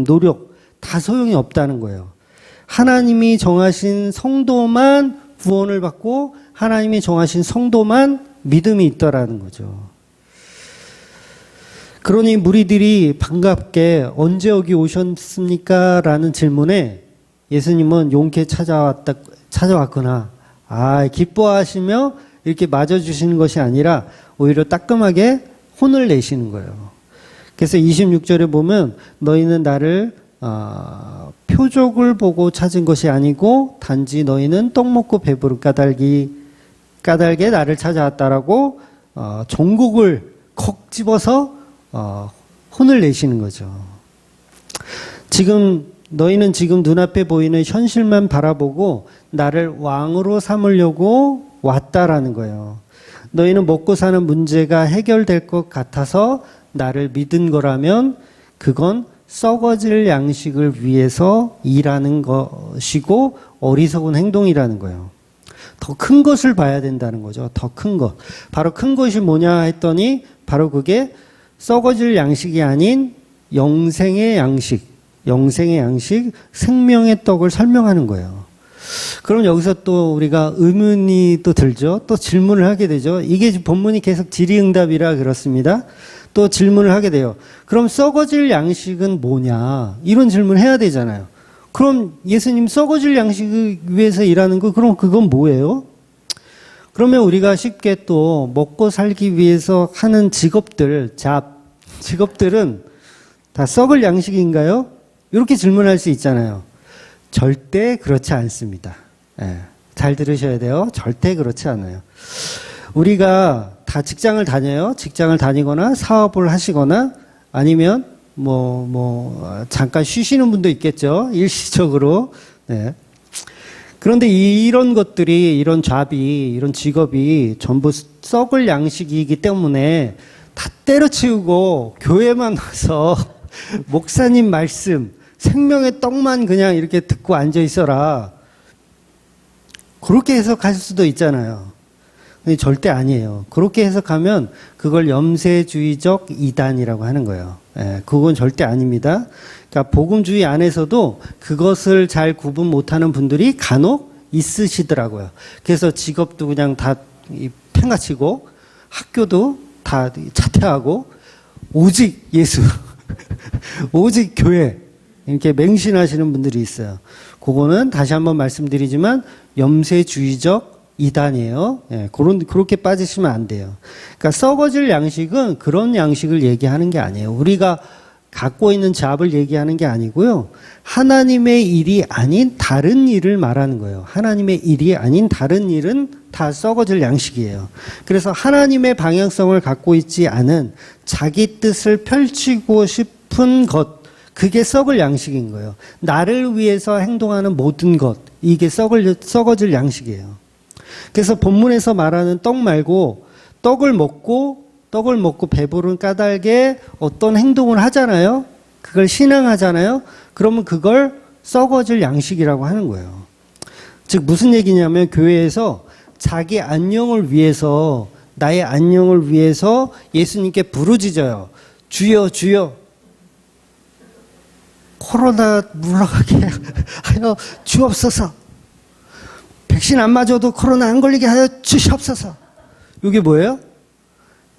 노력 다 소용이 없다는 거예요. 하나님이 정하신 성도만 구원을 받고 하나님이 정하신 성도만 믿음이 있더라는 거죠. 그러니 무리들이 반갑게 언제 여기 오셨습니까? 라는 질문에 예수님은 용케 찾아왔구나. 기뻐하시며 이렇게 맞아주시는 것이 아니라 오히려 따끔하게 혼을 내시는 거예요. 그래서 26절에 보면 너희는 나를 표적을 보고 찾은 것이 아니고 단지 너희는 떡 먹고 배부른 까닭에 나를 찾아왔다라고 종국을 콕 집어서 혼을 내시는 거죠. 너희는 지금 눈앞에 보이는 현실만 바라보고 나를 왕으로 삼으려고 왔다라는 거예요. 너희는 먹고 사는 문제가 해결될 것 같아서 나를 믿은 거라면 그건 썩어질 양식을 위해서 일하는 것이고 어리석은 행동이라는 거예요. 더 큰 것을 봐야 된다는 거죠. 더 큰 것. 바로 큰 것이 뭐냐 했더니 바로 그게 썩어질 양식이 아닌 영생의 양식, 생명의 떡을 설명하는 거예요. 그럼 여기서 또 우리가 의문이 또 들죠. 또 질문을 하게 되죠. 이게 본문이 계속 질의응답이라 그렇습니다. 또 질문을 하게 돼요. 그럼 썩어질 양식은 뭐냐? 이런 질문을 해야 되잖아요. 그럼 예수님 썩어질 양식을 위해서 일하는 거, 그럼 그건 뭐예요? 그러면 우리가 쉽게 또 먹고 살기 위해서 하는 직업들은 다 썩을 양식인가요? 이렇게 질문할 수 있잖아요. 절대 그렇지 않습니다. 잘 들으셔야 돼요. 절대 그렇지 않아요. 우리가 다 직장을 다녀요. 직장을 다니거나 사업을 하시거나 아니면 잠깐 쉬시는 분도 있겠죠. 일시적으로. 네. 그런데 이런 것들이, 이런 잡이, 이런 직업이 전부 썩을 양식이기 때문에 다 때려치우고 교회만 와서 목사님 말씀, 생명의 떡만 그냥 이렇게 듣고 앉아 있어라. 그렇게 해석할 수도 있잖아요. 근데 절대 아니에요. 그렇게 해석하면 그걸 염세주의적 이단이라고 하는 거예요. 그건 절대 아닙니다. 그러니까 복음주의 안에서도 그것을 잘 구분 못하는 분들이 간혹 있으시더라고요. 그래서 직업도 그냥 다 팽가치고 학교도 다 자퇴하고 오직 예수, 오직 교회 이렇게 맹신하시는 분들이 있어요. 그거는 다시 한번 말씀드리지만 염세주의적 이단이에요. 그렇게 빠지시면 안 돼요. 그러니까 썩어질 양식은 그런 양식을 얘기하는 게 아니에요. 우리가 갖고 있는 잡을 얘기하는 게 아니고요. 하나님의 일이 아닌 다른 일을 말하는 거예요. 하나님의 일이 아닌 다른 일은 다 썩어질 양식이에요. 그래서 하나님의 방향성을 갖고 있지 않은 자기 뜻을 펼치고 싶은 것, 그게 썩을 양식인 거예요. 나를 위해서 행동하는 모든 것, 이게 썩어질 양식이에요. 그래서 본문에서 말하는 떡 말고 떡을 먹고 배부른 까닭에 어떤 행동을 하잖아요. 그걸 신앙하잖아요. 그러면 그걸 썩어질 양식이라고 하는 거예요. 즉 무슨 얘기냐면 교회에서 자기 안녕을 위해서, 나의 안녕을 위해서 예수님께 부르짖어요. 주여 주여 코로나 물러가게 하여 주옵소서. 백신 안 맞아도 코로나 안 걸리게 하여 주시옵소서. 이게 뭐예요?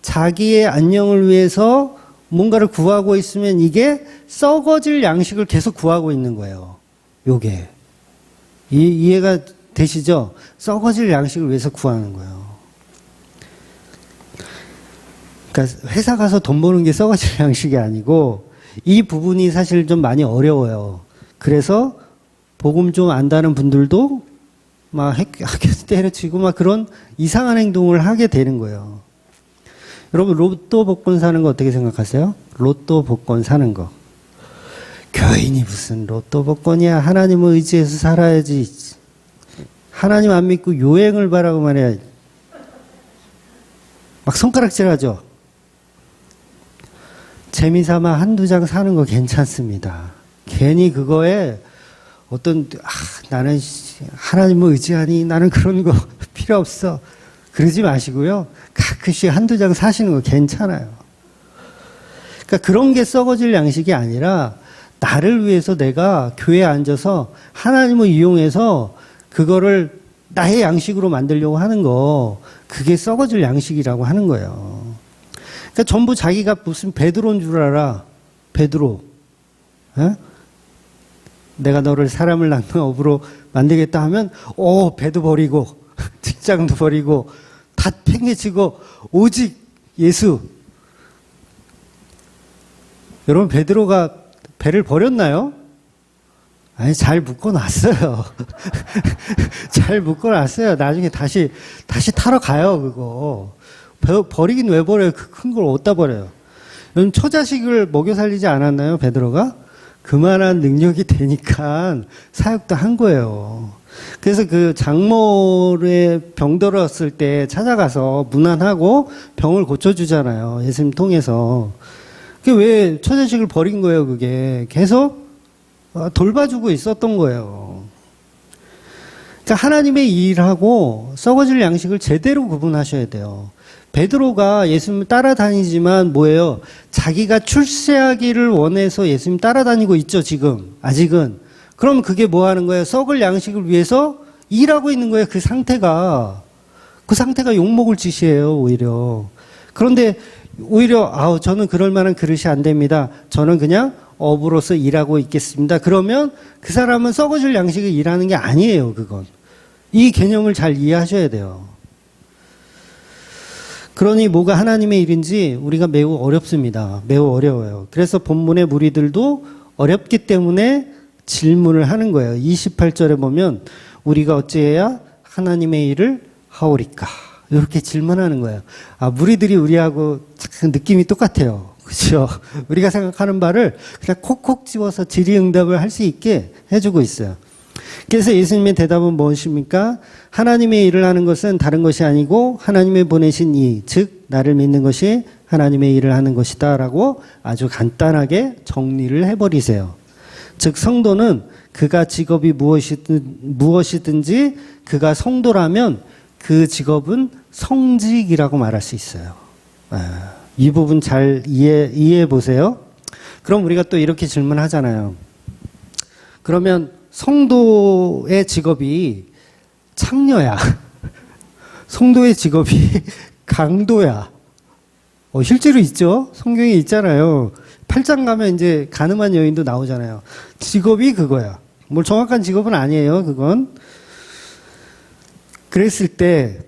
자기의 안녕을 위해서 뭔가를 구하고 있으면 이게 썩어질 양식을 계속 구하고 있는 거예요. 요게. 이해가 되시죠? 썩어질 양식을 위해서 구하는 거예요. 그러니까 회사 가서 돈 버는 게 썩어질 양식이 아니고 이 부분이 사실 좀 많이 어려워요. 그래서 복음 좀 안다는 분들도 막 학교에서 때려치고 막 그런 이상한 행동을 하게 되는 거예요. 여러분 로또 복권 사는 거 어떻게 생각하세요? 로또 복권 사는 거. 교인이 무슨 로또 복권이야. 하나님을 의지해서 살아야지. 하나님 안 믿고 요행을 바라고 말이야. 막 손가락질하죠. 재미삼아 한두 장 사는 거 괜찮습니다. 괜히 그거에 나는 하나님을 의지하니 나는 그런 거 필요 없어. 그러지 마시고요. 가끔씩 한두 장 사시는 거 괜찮아요. 그러니까 그런 게 썩어질 양식이 아니라 나를 위해서 내가 교회에 앉아서 하나님을 이용해서 그거를 나의 양식으로 만들려고 하는 거, 그게 썩어질 양식이라고 하는 거예요. 그러니까 전부 자기가 무슨 베드로인 줄 알아. 베드로. 내가 너를 사람을 낳는 업으로 만들겠다 하면 배도 버리고 직장도 버리고 다 팽개치고 오직 예수. 여러분 베드로가 배를 버렸나요? 아니, 잘 묶어놨어요. 잘 묶어놨어요. 나중에 다시 타러 가요, 그거. 버리긴 왜 버려요? 그 큰 걸 어디다 버려요? 여러분, 처자식을 먹여 살리지 않았나요, 베드로가? 그만한 능력이 되니까 사역도 한 거예요. 그래서 그 장모의 병들었을 때 찾아가서 문안하고 병을 고쳐주잖아요. 예수님 통해서. 그게 왜 처자식을 버린 거예요, 그게. 계속 돌봐주고 있었던 거예요. 그러니까 하나님의 일하고 썩어질 양식을 제대로 구분하셔야 돼요. 베드로가 예수님을 따라다니지만 뭐예요? 자기가 출세하기를 원해서 예수님 따라다니고 있죠, 지금. 아직은. 그럼 그게 뭐 하는 거예요? 썩을 양식을 위해서 일하고 있는 거예요, 그 상태가. 그 상태가 욕먹을 짓이에요, 오히려. 그런데 오히려, 저는 그럴 만한 그릇이 안 됩니다. 저는 그냥 업으로서 일하고 있겠습니다. 그러면 그 사람은 썩어질 양식을 일하는 게 아니에요, 그건. 이 개념을 잘 이해하셔야 돼요. 그러니 뭐가 하나님의 일인지 우리가 매우 어렵습니다. 매우 어려워요. 그래서 본문의 무리들도 어렵기 때문에 질문을 하는 거예요. 28절에 보면 우리가 어찌해야 하나님의 일을 하오리까? 이렇게 질문하는 거예요. 무리들이 우리하고 느낌이 똑같아요. 그렇죠? 우리가 생각하는 바를 그냥 콕콕 집어서 질의응답을 할 수 있게 해주고 있어요. 그래서 예수님의 대답은 무엇입니까? 하나님의 일을 하는 것은 다른 것이 아니고 하나님의 보내신 이, 즉 나를 믿는 것이 하나님의 일을 하는 것이다 라고 아주 간단하게 정리를 해버리세요. 즉 성도는 그가 직업이 무엇이든지 그가 성도라면 그 직업은 성직이라고 말할 수 있어요. 이 부분 잘 이해해 보세요. 그럼 우리가 또 이렇게 질문하잖아요. 그러면 성도의 직업이 창녀야. 성도의 직업이 강도야. 실제로 있죠? 성경에 있잖아요. 8장 가면 이제 가늠한 여인도 나오잖아요. 직업이 그거야. 뭐 정확한 직업은 아니에요, 그건. 그랬을 때,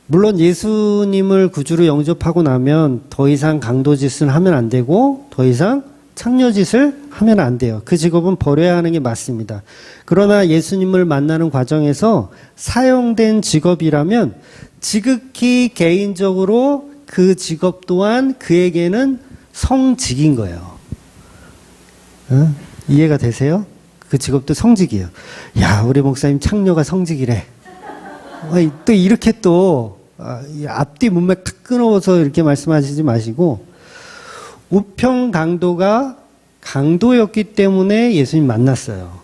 물론 예수님을 구주로 영접하고 나면 더 이상 강도짓을 하면 안 되고, 더 이상 창녀짓을 하면 안 돼요. 그 직업은 버려야 하는 게 맞습니다. 그러나 예수님을 만나는 과정에서 사용된 직업이라면 지극히 개인적으로 그 직업 또한 그에게는 성직인 거예요. 이해가 되세요? 그 직업도 성직이에요. 야, 우리 목사님 창녀가 성직이래. 또 이렇게 또 앞뒤 문맥 탁 끊어서 이렇게 말씀하시지 마시고, 우평강도가 강도였기 때문에 예수님 만났어요.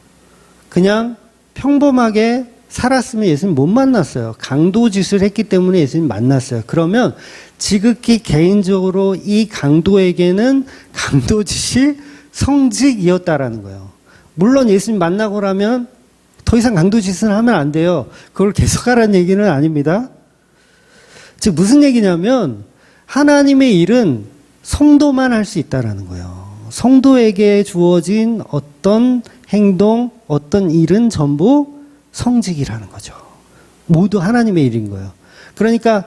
그냥 평범하게 살았으면 예수님 못 만났어요. 강도짓을 했기 때문에 예수님 만났어요. 그러면 지극히 개인적으로 이 강도에게는 강도짓이 성직이었다라는 거예요. 물론 예수님 만나고 나면 더 이상 강도짓을 하면 안 돼요. 그걸 계속하라는 얘기는 아닙니다. 즉 무슨 얘기냐면 하나님의 일은 성도만 할 수 있다라는 거예요. 성도에게 주어진 어떤 행동, 어떤 일은 전부 성직이라는 거죠. 모두 하나님의 일인 거예요. 그러니까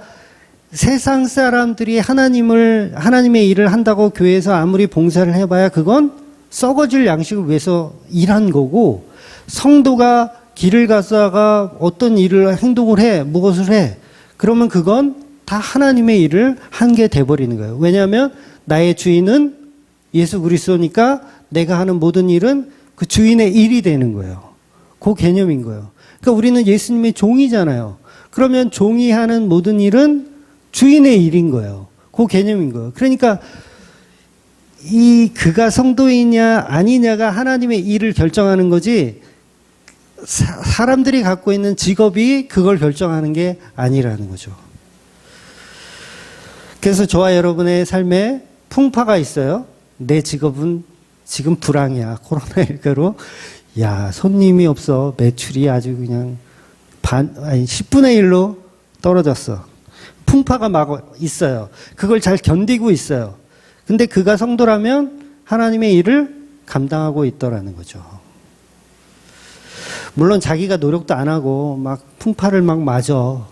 세상 사람들이 하나님의 일을 한다고 교회에서 아무리 봉사를 해봐야 그건 썩어질 양식을 위해서 일한 거고, 성도가 길을 가다가 어떤 일을 행동을 해, 무엇을 해, 그러면 그건 다 하나님의 일을 한 게 돼버리는 거예요. 왜냐하면 나의 주인은 예수 그리스도니까 내가 하는 모든 일은 그 주인의 일이 되는 거예요. 그 개념인 거예요. 그러니까 우리는 예수님의 종이잖아요. 그러면 종이 하는 모든 일은 주인의 일인 거예요. 그 개념인 거예요. 그러니까 그가 성도이냐 아니냐가 하나님의 일을 결정하는 거지, 사람들이 갖고 있는 직업이 그걸 결정하는 게 아니라는 거죠. 그래서 저와 여러분의 삶에 풍파가 있어요. 내 직업은 지금 불황이야. 코로나19로. 야, 손님이 없어. 매출이 아주 그냥 10분의 1로 떨어졌어. 풍파가 막 있어요. 그걸 잘 견디고 있어요. 근데 그가 성도라면 하나님의 일을 감당하고 있더라는 거죠. 물론 자기가 노력도 안 하고 막 풍파를 막 맞아.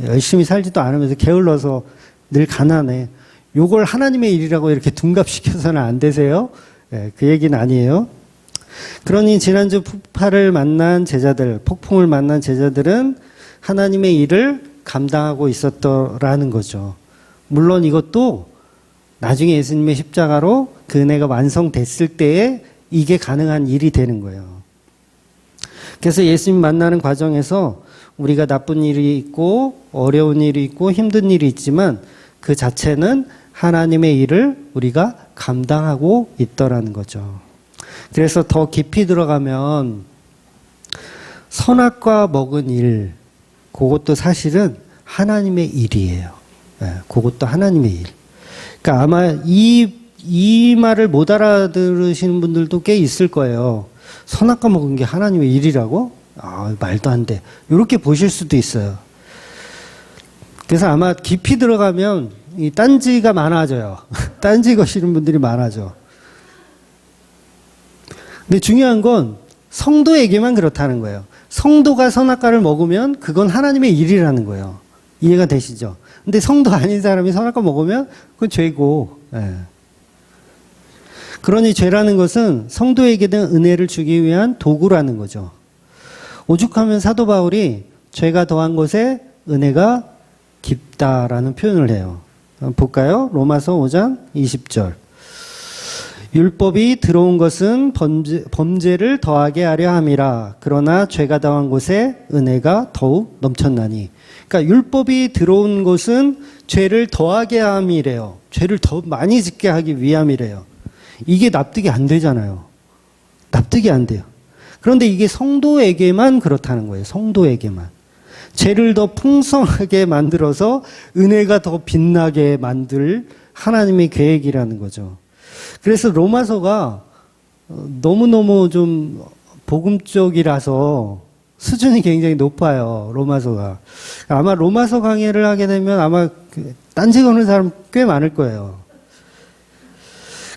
열심히 살지도 않으면서 게을러서 늘 가난해. 요걸 하나님의 일이라고 이렇게 둔갑시켜서는 안 되세요? 그 얘기는 아니에요. 그러니 지난주 폭풍을 만난 제자들은 하나님의 일을 감당하고 있었더라는 거죠. 물론 이것도 나중에 예수님의 십자가로 그 은혜가 완성됐을 때에 이게 가능한 일이 되는 거예요. 그래서 예수님 만나는 과정에서 우리가 나쁜 일이 있고 어려운 일이 있고 힘든 일이 있지만 그 자체는 하나님의 일을 우리가 감당하고 있더라는 거죠. 그래서 더 깊이 들어가면 선악과 먹은 일, 그것도 사실은 하나님의 일이에요. 네, 그것도 하나님의 일. 그러니까 아마 이 말을 못 알아들으시는 분들도 꽤 있을 거예요. 선악과 먹은 게 하나님의 일이라고? 아, 말도 안 돼. 이렇게 보실 수도 있어요. 그래서 아마 깊이 들어가면 이 딴지가 많아져요. 딴지 거시는 분들이 많아져. 근데 중요한 건 성도에게만 그렇다는 거예요. 성도가 선악과를 먹으면 그건 하나님의 일이라는 거예요. 이해가 되시죠? 근데 성도 아닌 사람이 선악과 먹으면 그건 죄고. 예. 그러니 죄라는 것은 성도에게는 은혜를 주기 위한 도구라는 거죠. 오죽하면 사도 바울이 죄가 더한 곳에 은혜가 깊다라는 표현을 해요. 볼까요? 로마서 5장 20절. 율법이 들어온 것은 범죄를 더하게 하려 함이라. 그러나 죄가 더한 곳에 은혜가 더욱 넘쳤나니. 그러니까 율법이 들어온 것은 죄를 더하게 함이래요. 죄를 더 많이 짓게 하기 위함이래요. 이게 납득이 안 되잖아요. 납득이 안 돼요. 그런데 이게 성도에게만 그렇다는 거예요. 성도에게만. 죄를 더 풍성하게 만들어서 은혜가 더 빛나게 만들 하나님의 계획이라는 거죠. 그래서 로마서가 너무너무 좀 복음적이라서 수준이 굉장히 높아요. 로마서가. 아마 로마서 강의를 하게 되면 아마 딴지 거는 사람 꽤 많을 거예요.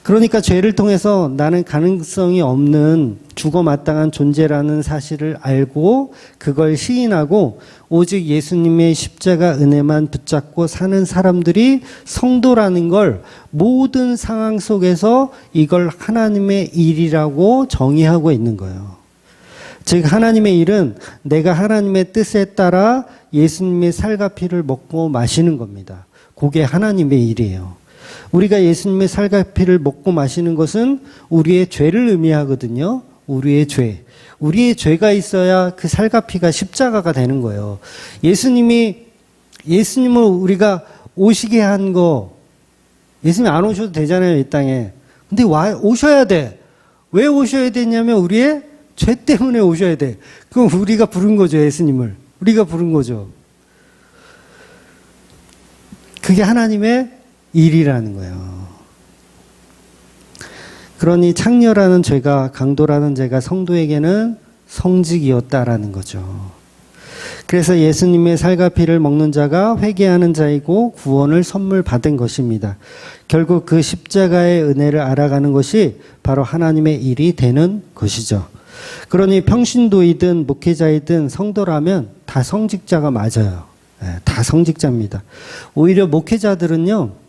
그러니까 죄를 통해서 나는 가능성이 없는 죽어 마땅한 존재라는 사실을 알고 그걸 시인하고 오직 예수님의 십자가 은혜만 붙잡고 사는 사람들이 성도라는 걸 모든 상황 속에서 이걸 하나님의 일이라고 정의하고 있는 거예요. 즉 하나님의 일은 내가 하나님의 뜻에 따라 예수님의 살과 피를 먹고 마시는 겁니다. 그게 하나님의 일이에요. 우리가 예수님의 살과 피를 먹고 마시는 것은 우리의 죄를 의미하거든요. 우리의 죄. 우리의 죄가 있어야 그 살과 피가 십자가가 되는 거예요. 예수님을 우리가 오시게 한 거, 예수님 안 오셔도 되잖아요, 이 땅에. 근데 오셔야 돼. 왜 오셔야 되냐면 우리의 죄 때문에 오셔야 돼. 그럼 우리가 부른 거죠, 예수님을. 우리가 부른 거죠. 그게 하나님의 일이라는 거예요. 그러니 창녀라는 죄가, 강도라는 죄가 성도에게는 성직이었다라는 거죠. 그래서 예수님의 살과 피를 먹는 자가 회개하는 자이고 구원을 선물 받은 것입니다. 결국 그 십자가의 은혜를 알아가는 것이 바로 하나님의 일이 되는 것이죠. 그러니 평신도이든 목회자이든 성도라면 다 성직자가 맞아요. 네, 다 성직자입니다. 오히려 목회자들은요,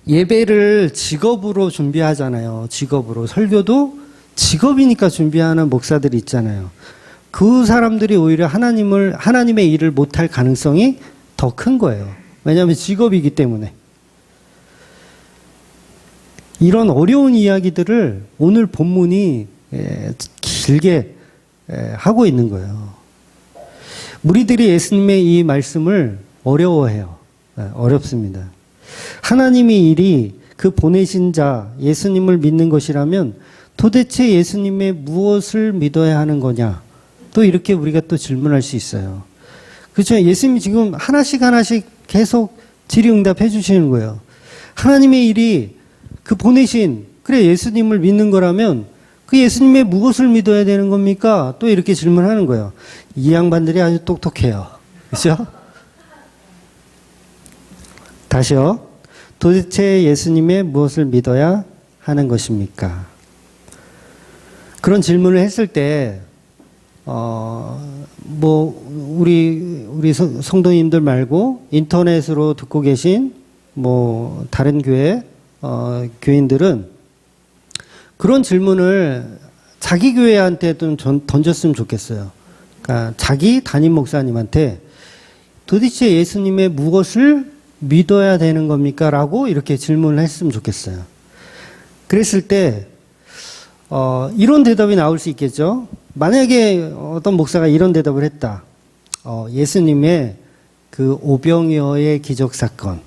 예배를 직업으로 준비하잖아요. 직업으로. 설교도 직업이니까 준비하는 목사들이 있잖아요. 그 사람들이 오히려 하나님의 일을 못할 가능성이 더 큰 거예요. 왜냐하면 직업이기 때문에. 이런 어려운 이야기들을 오늘 본문이 길게 하고 있는 거예요. 무리들이 예수님의 이 말씀을 어려워해요. 어렵습니다. 하나님의 일이 그 보내신 자 예수님을 믿는 것이라면 도대체 예수님의 무엇을 믿어야 하는 거냐? 또 이렇게 우리가 또 질문할 수 있어요. 그렇죠? 예수님이 지금 하나씩 계속 질의응답해 주시는 거예요. 하나님의 일이 그 보내신 그래 예수님을 믿는 거라면 그 예수님의 무엇을 믿어야 되는 겁니까? 또 이렇게 질문하는 거예요. 이 양반들이 아주 똑똑해요. 그렇죠? 다시요. 도대체 예수님의 무엇을 믿어야 하는 것입니까? 그런 질문을 했을 때, 우리 성도님들 말고 인터넷으로 듣고 계신 다른 교회, 교인들은 그런 질문을 자기 교회한테도 던졌으면 좋겠어요. 그러니까 자기 담임 목사님한테 도대체 예수님의 무엇을 믿어야 되는 겁니까? 라고 이렇게 질문을 했으면 좋겠어요. 그랬을 때 이런 대답이 나올 수 있겠죠. 만약에 어떤 목사가 이런 대답을 했다. 예수님의 그 오병이어의 기적사건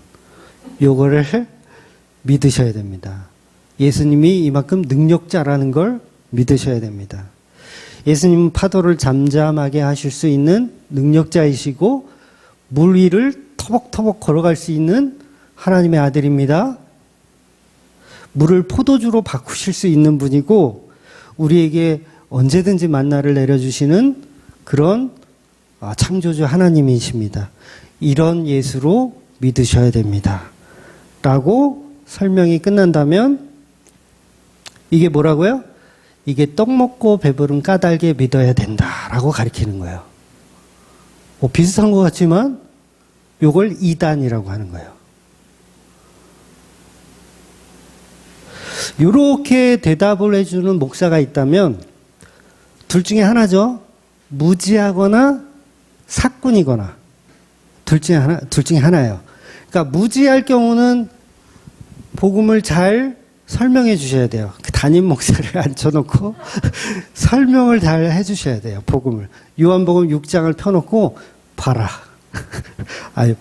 요거를 믿으셔야 됩니다. 예수님이 이만큼 능력자라는 걸 믿으셔야 됩니다. 예수님은 파도를 잠잠하게 하실 수 있는 능력자이시고 물 위를 터벅터벅 걸어갈 수 있는 하나님의 아들입니다. 물을 포도주로 바꾸실 수 있는 분이고 우리에게 언제든지 만나를 내려주시는 그런 창조주 하나님이십니다. 이런 예수로 믿으셔야 됩니다. 라고 설명이 끝난다면 이게 뭐라고요? 이게 떡 먹고 배부른 까닭에 믿어야 된다라고 가리키는 거예요. 비슷한 것 같지만 이걸 이단이라고 하는 거예요. 이렇게 대답을 해주는 목사가 있다면 둘 중에 하나죠. 무지하거나 사꾼이거나 둘 중에 하나예요. 그러니까 무지할 경우는 복음을 잘 설명해 주셔야 돼요. 그 담임 목사를 앉혀놓고 설명을 잘 해주셔야 돼요. 복음을. 요한복음 6장을 펴놓고 봐라.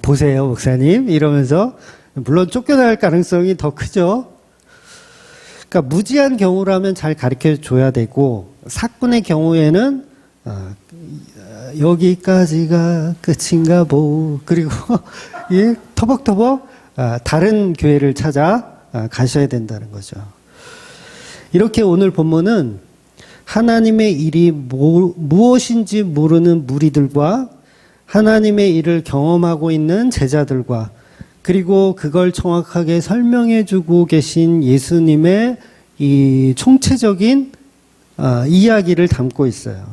보세요 목사님 이러면서 물론 쫓겨날 가능성이 더 크죠. 그러니까 무지한 경우라면 잘 가르쳐 줘야 되고 사꾼의 경우에는 여기까지가 끝인가 보. 그리고 터벅터벅 다른 교회를 찾아 가셔야 된다는 거죠. 이렇게 오늘 본문은 하나님의 일이 무엇인지 모르는 무리들과 하나님의 일을 경험하고 있는 제자들과 그리고 그걸 정확하게 설명해 주고 계신 예수님의 이 총체적인 이야기를 담고 있어요.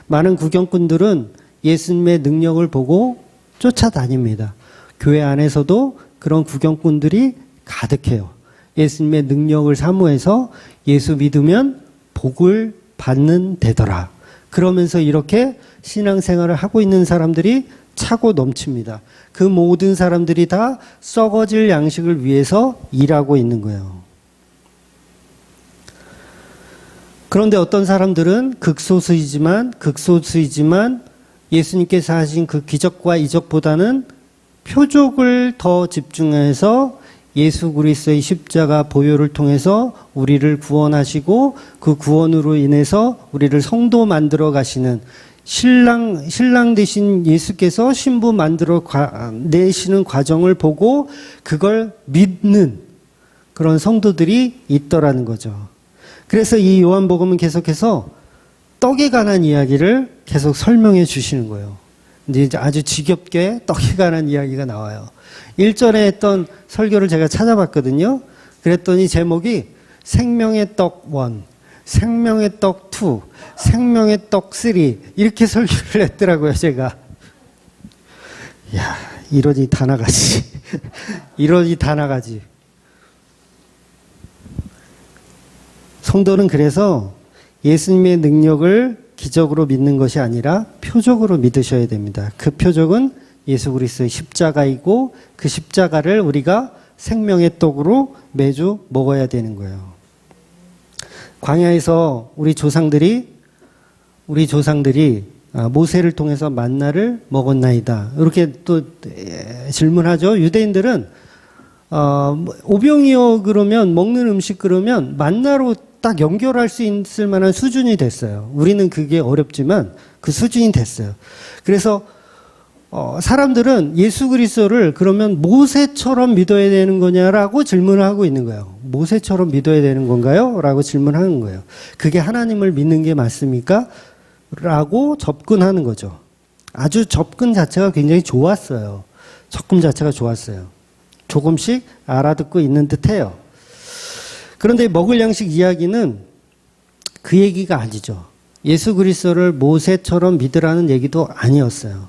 많은 구경꾼들은 예수님의 능력을 보고 쫓아다닙니다. 교회 안에서도 그런 구경꾼들이 가득해요. 예수님의 능력을 사모해서 예수 믿으면 복을 받는 데더라. 그러면서 이렇게 신앙생활을 하고 있는 사람들이 차고 넘칩니다. 그 모든 사람들이 다 썩어질 양식을 위해서 일하고 있는 거예요. 그런데 어떤 사람들은 극소수이지만 예수님께서 하신 그 기적과 이적보다는 표적을 더 집중해서 예수 그리스도의 십자가 보혈을 통해서 우리를 구원하시고 그 구원으로 인해서 우리를 성도 만들어 가시는 신랑 되신 예수께서 신부 만들어 내시는 과정을 보고 그걸 믿는 그런 성도들이 있더라는 거죠. 그래서 이 요한복음은 계속해서 떡에 관한 이야기를 계속 설명해 주시는 거예요. 근데 이제 아주 지겹게 떡에 관한 이야기가 나와요. 1절에 했던 설교를 제가 찾아봤거든요. 그랬더니 제목이 생명의 떡 1, 생명의 떡 2, 생명의 떡 3 이렇게 설교를 했더라고요. 제가. 야, 이러니 다 나가지. 이러니 다 나가지. 성도는 그래서 예수님의 능력을 기적으로 믿는 것이 아니라 표적으로 믿으셔야 됩니다. 그 표적은 예수 그리스도의 십자가이고 그 십자가를 우리가 생명의 떡으로 매주 먹어야 되는 거예요. 광야에서 우리 조상들이 모세를 통해서 만나를 먹었나이다. 이렇게 또 질문하죠. 유대인들은 오병이어 그러면 먹는 음식 그러면 만나로 딱 연결할 수 있을 만한 수준이 됐어요. 우리는 그게 어렵지만 그 수준이 됐어요. 그래서 사람들은 예수 그리스도를 그러면 모세처럼 믿어야 되는 거냐라고 질문을 하고 있는 거예요. 모세처럼 믿어야 되는 건가요? 라고 질문하는 거예요. 그게 하나님을 믿는 게 맞습니까? 라고 접근하는 거죠. 아주 접근 자체가 굉장히 좋았어요. 접근 자체가 좋았어요. 조금씩 알아듣고 있는 듯해요. 그런데 먹을 양식 이야기는 그 얘기가 아니죠. 예수 그리스도를 모세처럼 믿으라는 얘기도 아니었어요.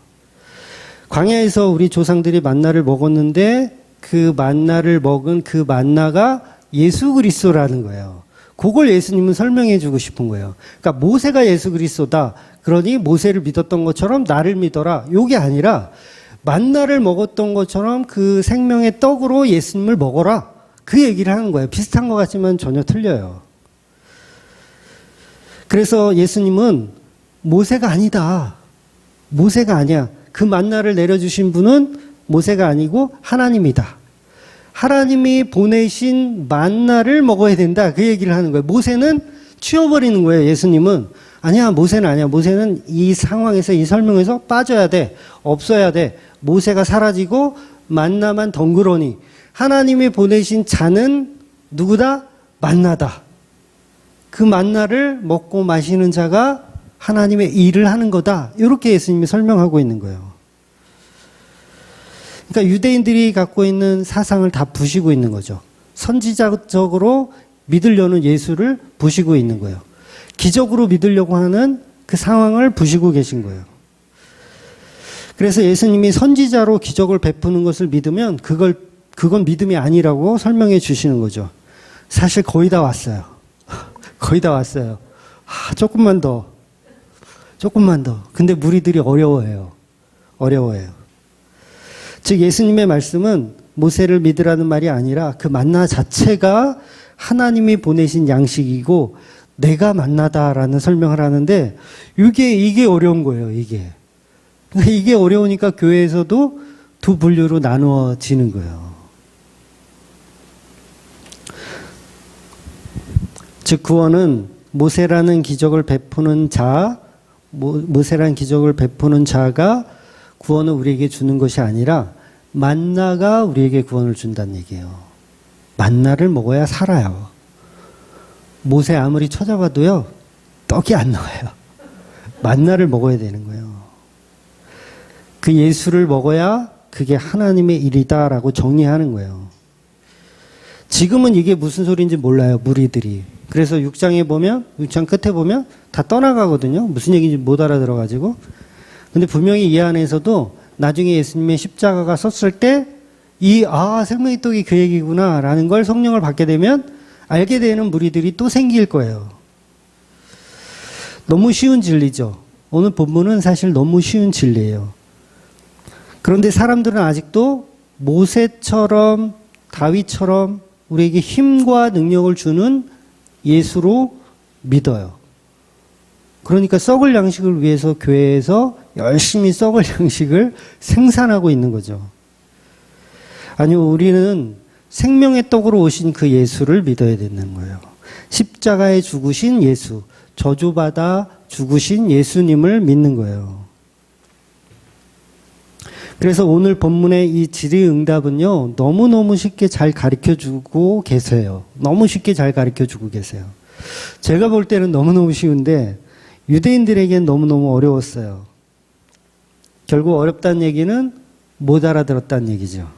광야에서 우리 조상들이 만나를 먹었는데 그 만나를 먹은 그 만나가 예수 그리스도라는 거예요. 그걸 예수님은 설명해 주고 싶은 거예요. 그러니까 모세가 예수 그리스도다. 그러니 모세를 믿었던 것처럼 나를 믿어라. 요게 아니라 만나를 먹었던 것처럼 그 생명의 떡으로 예수님을 먹어라. 그 얘기를 하는 거예요. 비슷한 것 같지만 전혀 틀려요. 그래서 예수님은 모세가 아니다. 모세가 아니야. 그 만나를 내려주신 분은 모세가 아니고 하나님이다. 하나님이 보내신 만나를 먹어야 된다. 그 얘기를 하는 거예요. 모세는 치워버리는 거예요. 예수님은. 아니야, 모세는 아니야. 모세는 이 상황에서, 이 설명에서 빠져야 돼. 없어야 돼. 모세가 사라지고 만나만 덩그러니. 하나님이 보내신 자는 누구다? 만나다. 그 만나를 먹고 마시는 자가 하나님의 일을 하는 거다. 이렇게 예수님이 설명하고 있는 거예요. 그러니까 유대인들이 갖고 있는 사상을 다 부시고 있는 거죠. 선지자적으로 믿으려는 예수를 부시고 있는 거예요. 기적으로 믿으려고 하는 그 상황을 부시고 계신 거예요. 그래서 예수님이 선지자로 기적을 베푸는 것을 믿으면 그건 믿음이 아니라고 설명해 주시는 거죠. 사실 거의 다 왔어요. 거의 다 왔어요. 조금만 더. 근데 무리들이 어려워해요. 즉 예수님의 말씀은 모세를 믿으라는 말이 아니라 그 만나 자체가 하나님이 보내신 양식이고 내가 만나다라는 설명을 하는데 이게 어려운 거예요. 이게 어려우니까 교회에서도 두 분류로 나누어지는 거예요. 즉 구원은 모세라는 기적을 베푸는 자가 구원을 우리에게 주는 것이 아니라 만나가 우리에게 구원을 준다는 얘기예요. 만나를 먹어야 살아요. 모세 아무리 찾아봐도요, 떡이 안 나와요. 만나를 먹어야 되는 거예요. 그 예수를 먹어야 그게 하나님의 일이다라고 정리하는 거예요. 지금은 이게 무슨 소리인지 몰라요, 무리들이. 그래서 6장 끝에 보면 다 떠나가거든요. 무슨 얘기인지 못 알아들어가지고. 근데 분명히 이 안에서도 나중에 예수님의 십자가가 섰을 때 생명의 떡이 그 얘기구나 라는 걸 성령을 받게 되면 알게 되는 무리들이 또 생길 거예요. 너무 쉬운 진리죠. 오늘 본문은 사실 너무 쉬운 진리예요. 그런데 사람들은 아직도 모세처럼 다윗처럼 우리에게 힘과 능력을 주는 예수로 믿어요. 그러니까 썩을 양식을 위해서 교회에서 열심히 썩을 양식을 생산하고 있는 거죠. 아니요, 우리는 생명의 떡으로 오신 그 예수를 믿어야 되는 거예요. 십자가에 죽으신 예수, 저주받아 죽으신 예수님을 믿는 거예요. 그래서 오늘 본문의 이 질의응답은요, 너무너무 쉽게 잘 가르쳐주고 계세요. 너무 쉽게 잘 가르쳐주고 계세요. 제가 볼 때는 너무너무 쉬운데 유대인들에겐 너무너무 어려웠어요. 결국 어렵다는 얘기는 못 알아들었다는 얘기죠.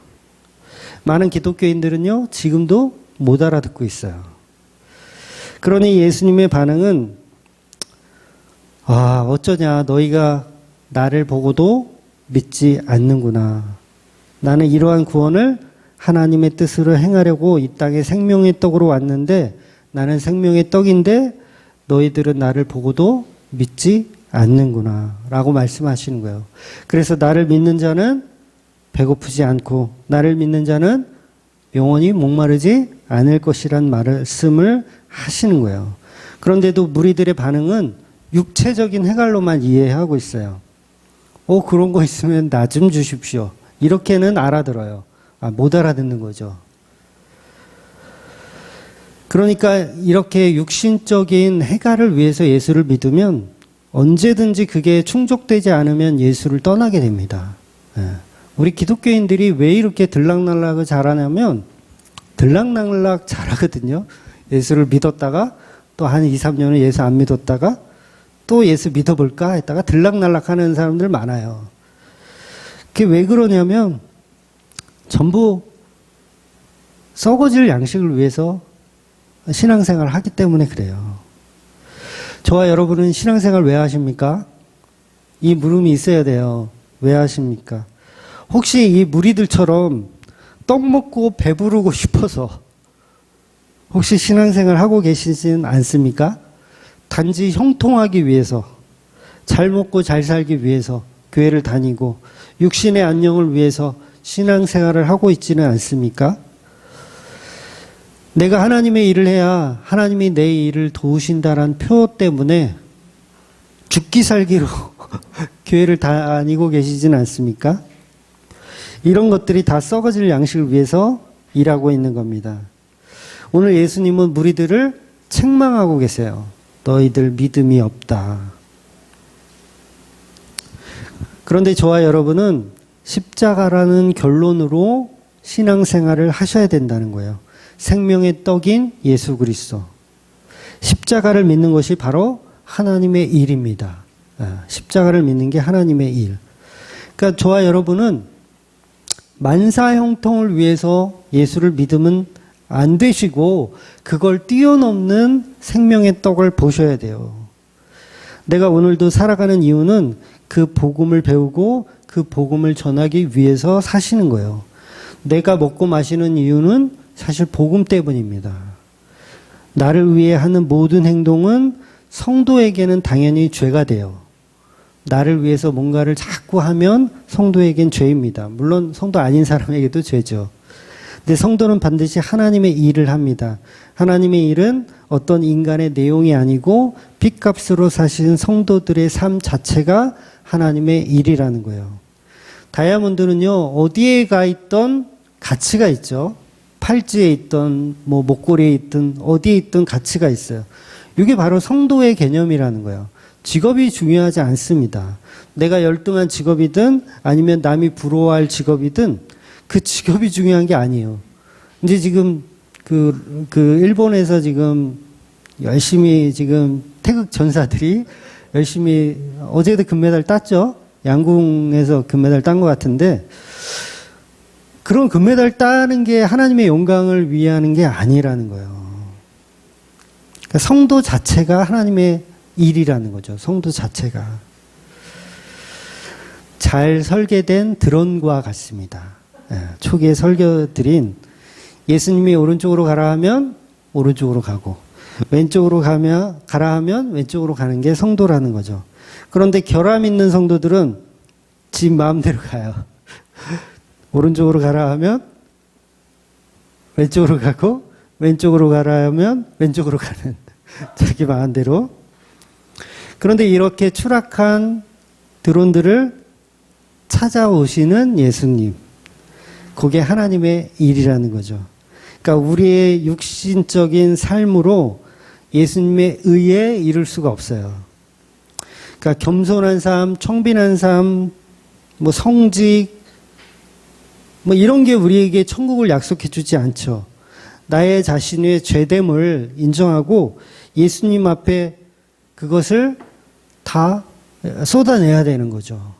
많은 기독교인들은요, 지금도 못 알아듣고 있어요. 그러니 예수님의 반응은 어쩌냐, 너희가 나를 보고도 믿지 않는구나. 나는 이러한 구원을 하나님의 뜻으로 행하려고 이 땅에 생명의 떡으로 왔는데 나는 생명의 떡인데 너희들은 나를 보고도 믿지 않는구나 라고 말씀하시는 거예요. 그래서 나를 믿는 자는 배고프지 않고 나를 믿는 자는 영원히 목마르지 않을 것이란 말씀을 하시는 거예요. 그런데도 무리들의 반응은 육체적인 해갈로만 이해하고 있어요. 그런 거 있으면 나 좀 주십시오. 이렇게는 알아들어요. 못 알아듣는 거죠. 그러니까 이렇게 육신적인 해갈을 위해서 예수를 믿으면 언제든지 그게 충족되지 않으면 예수를 떠나게 됩니다. 우리 기독교인들이 왜 이렇게 들락날락을 잘하냐면 들락날락 잘하거든요. 예수를 믿었다가 또 한 2, 3년은 예수 안 믿었다가 또 예수 믿어볼까 했다가 들락날락 하는 사람들 많아요. 그게 왜 그러냐면 전부 썩어질 양식을 위해서 신앙생활을 하기 때문에 그래요. 저와 여러분은 신앙생활 왜 하십니까? 이 물음이 있어야 돼요. 왜 하십니까? 혹시 이 무리들처럼 떡 먹고 배부르고 싶어서 혹시 신앙생활 하고 계시진 않습니까? 단지 형통하기 위해서, 잘 먹고 잘 살기 위해서 교회를 다니고 육신의 안녕을 위해서 신앙생활을 하고 있지는 않습니까? 내가 하나님의 일을 해야 하나님이 내 일을 도우신다라는 표 때문에 죽기 살기로 교회를 다니고 계시진 않습니까? 이런 것들이 다 썩어질 양식을 위해서 일하고 있는 겁니다. 오늘 예수님은 무리들을 책망하고 계세요. 너희들 믿음이 없다. 그런데 저와 여러분은 십자가라는 결론으로 신앙생활을 하셔야 된다는 거예요. 생명의 떡인 예수 그리스도. 십자가를 믿는 것이 바로 하나님의 일입니다. 십자가를 믿는 게 하나님의 일. 그러니까 저와 여러분은 만사 형통을 위해서 예수를 믿으면 안 되시고 그걸 뛰어넘는 생명의 떡을 보셔야 돼요. 내가 오늘도 살아가는 이유는 그 복음을 배우고 그 복음을 전하기 위해서 사시는 거예요. 내가 먹고 마시는 이유는 사실 복음 때문입니다. 나를 위해 하는 모든 행동은 성도에게는 당연히 죄가 돼요. 나를 위해서 뭔가를 자꾸 하면 성도에겐 죄입니다. 물론 성도 아닌 사람에게도 죄죠. 근데 성도는 반드시 하나님의 일을 합니다. 하나님의 일은 어떤 인간의 내용이 아니고 핏값으로 사신 성도들의 삶 자체가 하나님의 일이라는 거예요. 다이아몬드는요, 어디에 가 있던 가치가 있죠. 팔찌에 있던, 목걸이에 있던, 어디에 있던 가치가 있어요. 이게 바로 성도의 개념이라는 거예요. 직업이 중요하지 않습니다. 내가 열등한 직업이든 아니면 남이 부러워할 직업이든 그 직업이 중요한 게 아니에요. 이제 지금 일본에서 지금 열심히 지금 태극 전사들이 열심히 어제도 금메달 땄죠? 양궁에서 금메달 딴 것 같은데 그런 금메달 따는 게 하나님의 영광을 위하는 게 아니라는 거예요. 그러니까 성도 자체가 하나님의 일이라는 거죠. 성도 자체가. 잘 설계된 드론과 같습니다. 초기에 설교드린 예수님이 오른쪽으로 가라 하면 오른쪽으로 가고 왼쪽으로 가라 하면 왼쪽으로 가는 게 성도라는 거죠. 그런데 결함 있는 성도들은 지 마음대로 가요. 오른쪽으로 가라 하면 왼쪽으로 가고 왼쪽으로 가라 하면 왼쪽으로 가는 자기 마음대로. 그런데 이렇게 추락한 드론들을 찾아오시는 예수님. 그게 하나님의 일이라는 거죠. 그러니까 우리의 육신적인 삶으로 예수님의 의에 이룰 수가 없어요. 그러니까 겸손한 삶, 청빈한 삶, 성직, 이런 게 우리에게 천국을 약속해 주지 않죠. 나의 자신의 죄됨을 인정하고 예수님 앞에 그것을 다 쏟아내야 되는 거죠.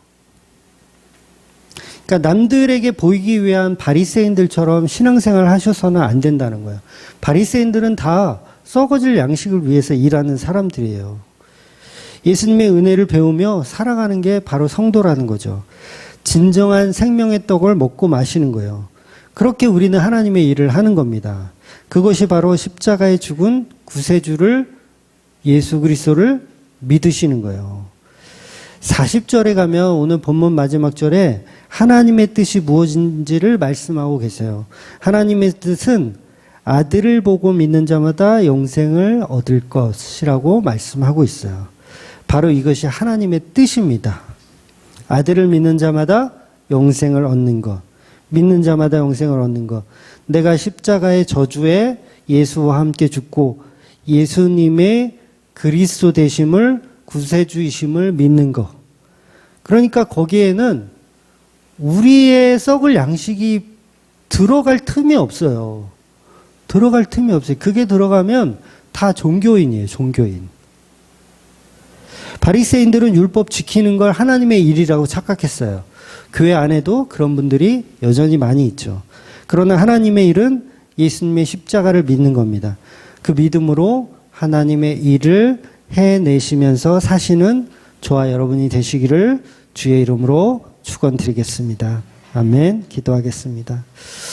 그러니까 남들에게 보이기 위한 바리새인들처럼 신앙생활을 하셔서는 안 된다는 거예요. 바리새인들은 다 썩어질 양식을 위해서 일하는 사람들이에요. 예수님의 은혜를 배우며 살아가는 게 바로 성도라는 거죠. 진정한 생명의 떡을 먹고 마시는 거예요. 그렇게 우리는 하나님의 일을 하는 겁니다. 그것이 바로 십자가에 죽은 구세주를 예수 그리스도를 믿으시는 거예요. 40절에 가면 오늘 본문 마지막 절에 하나님의 뜻이 무엇인지를 말씀하고 계세요. 하나님의 뜻은 아들을 보고 믿는 자마다 영생을 얻을 것이라고 말씀하고 있어요. 바로 이것이 하나님의 뜻입니다. 아들을 믿는 자마다 영생을 얻는 것. 믿는 자마다 영생을 얻는 것. 내가 십자가의 저주에 예수와 함께 죽고 예수님의 그리스도 되심을 구세주이심을 믿는 것. 그러니까 거기에는 우리의 썩을 양식이 들어갈 틈이 없어요. 들어갈 틈이 없어요. 그게 들어가면 다 종교인이에요. 종교인. 바리새인들은 율법 지키는 걸 하나님의 일이라고 착각했어요. 교회 안에도 그런 분들이 여전히 많이 있죠. 그러나 하나님의 일은 예수님의 십자가를 믿는 겁니다. 그 믿음으로 하나님의 일을 해내시면서 사시는 저와 여러분이 되시기를 주의 이름으로 축원드리겠습니다. 아멘. 기도하겠습니다.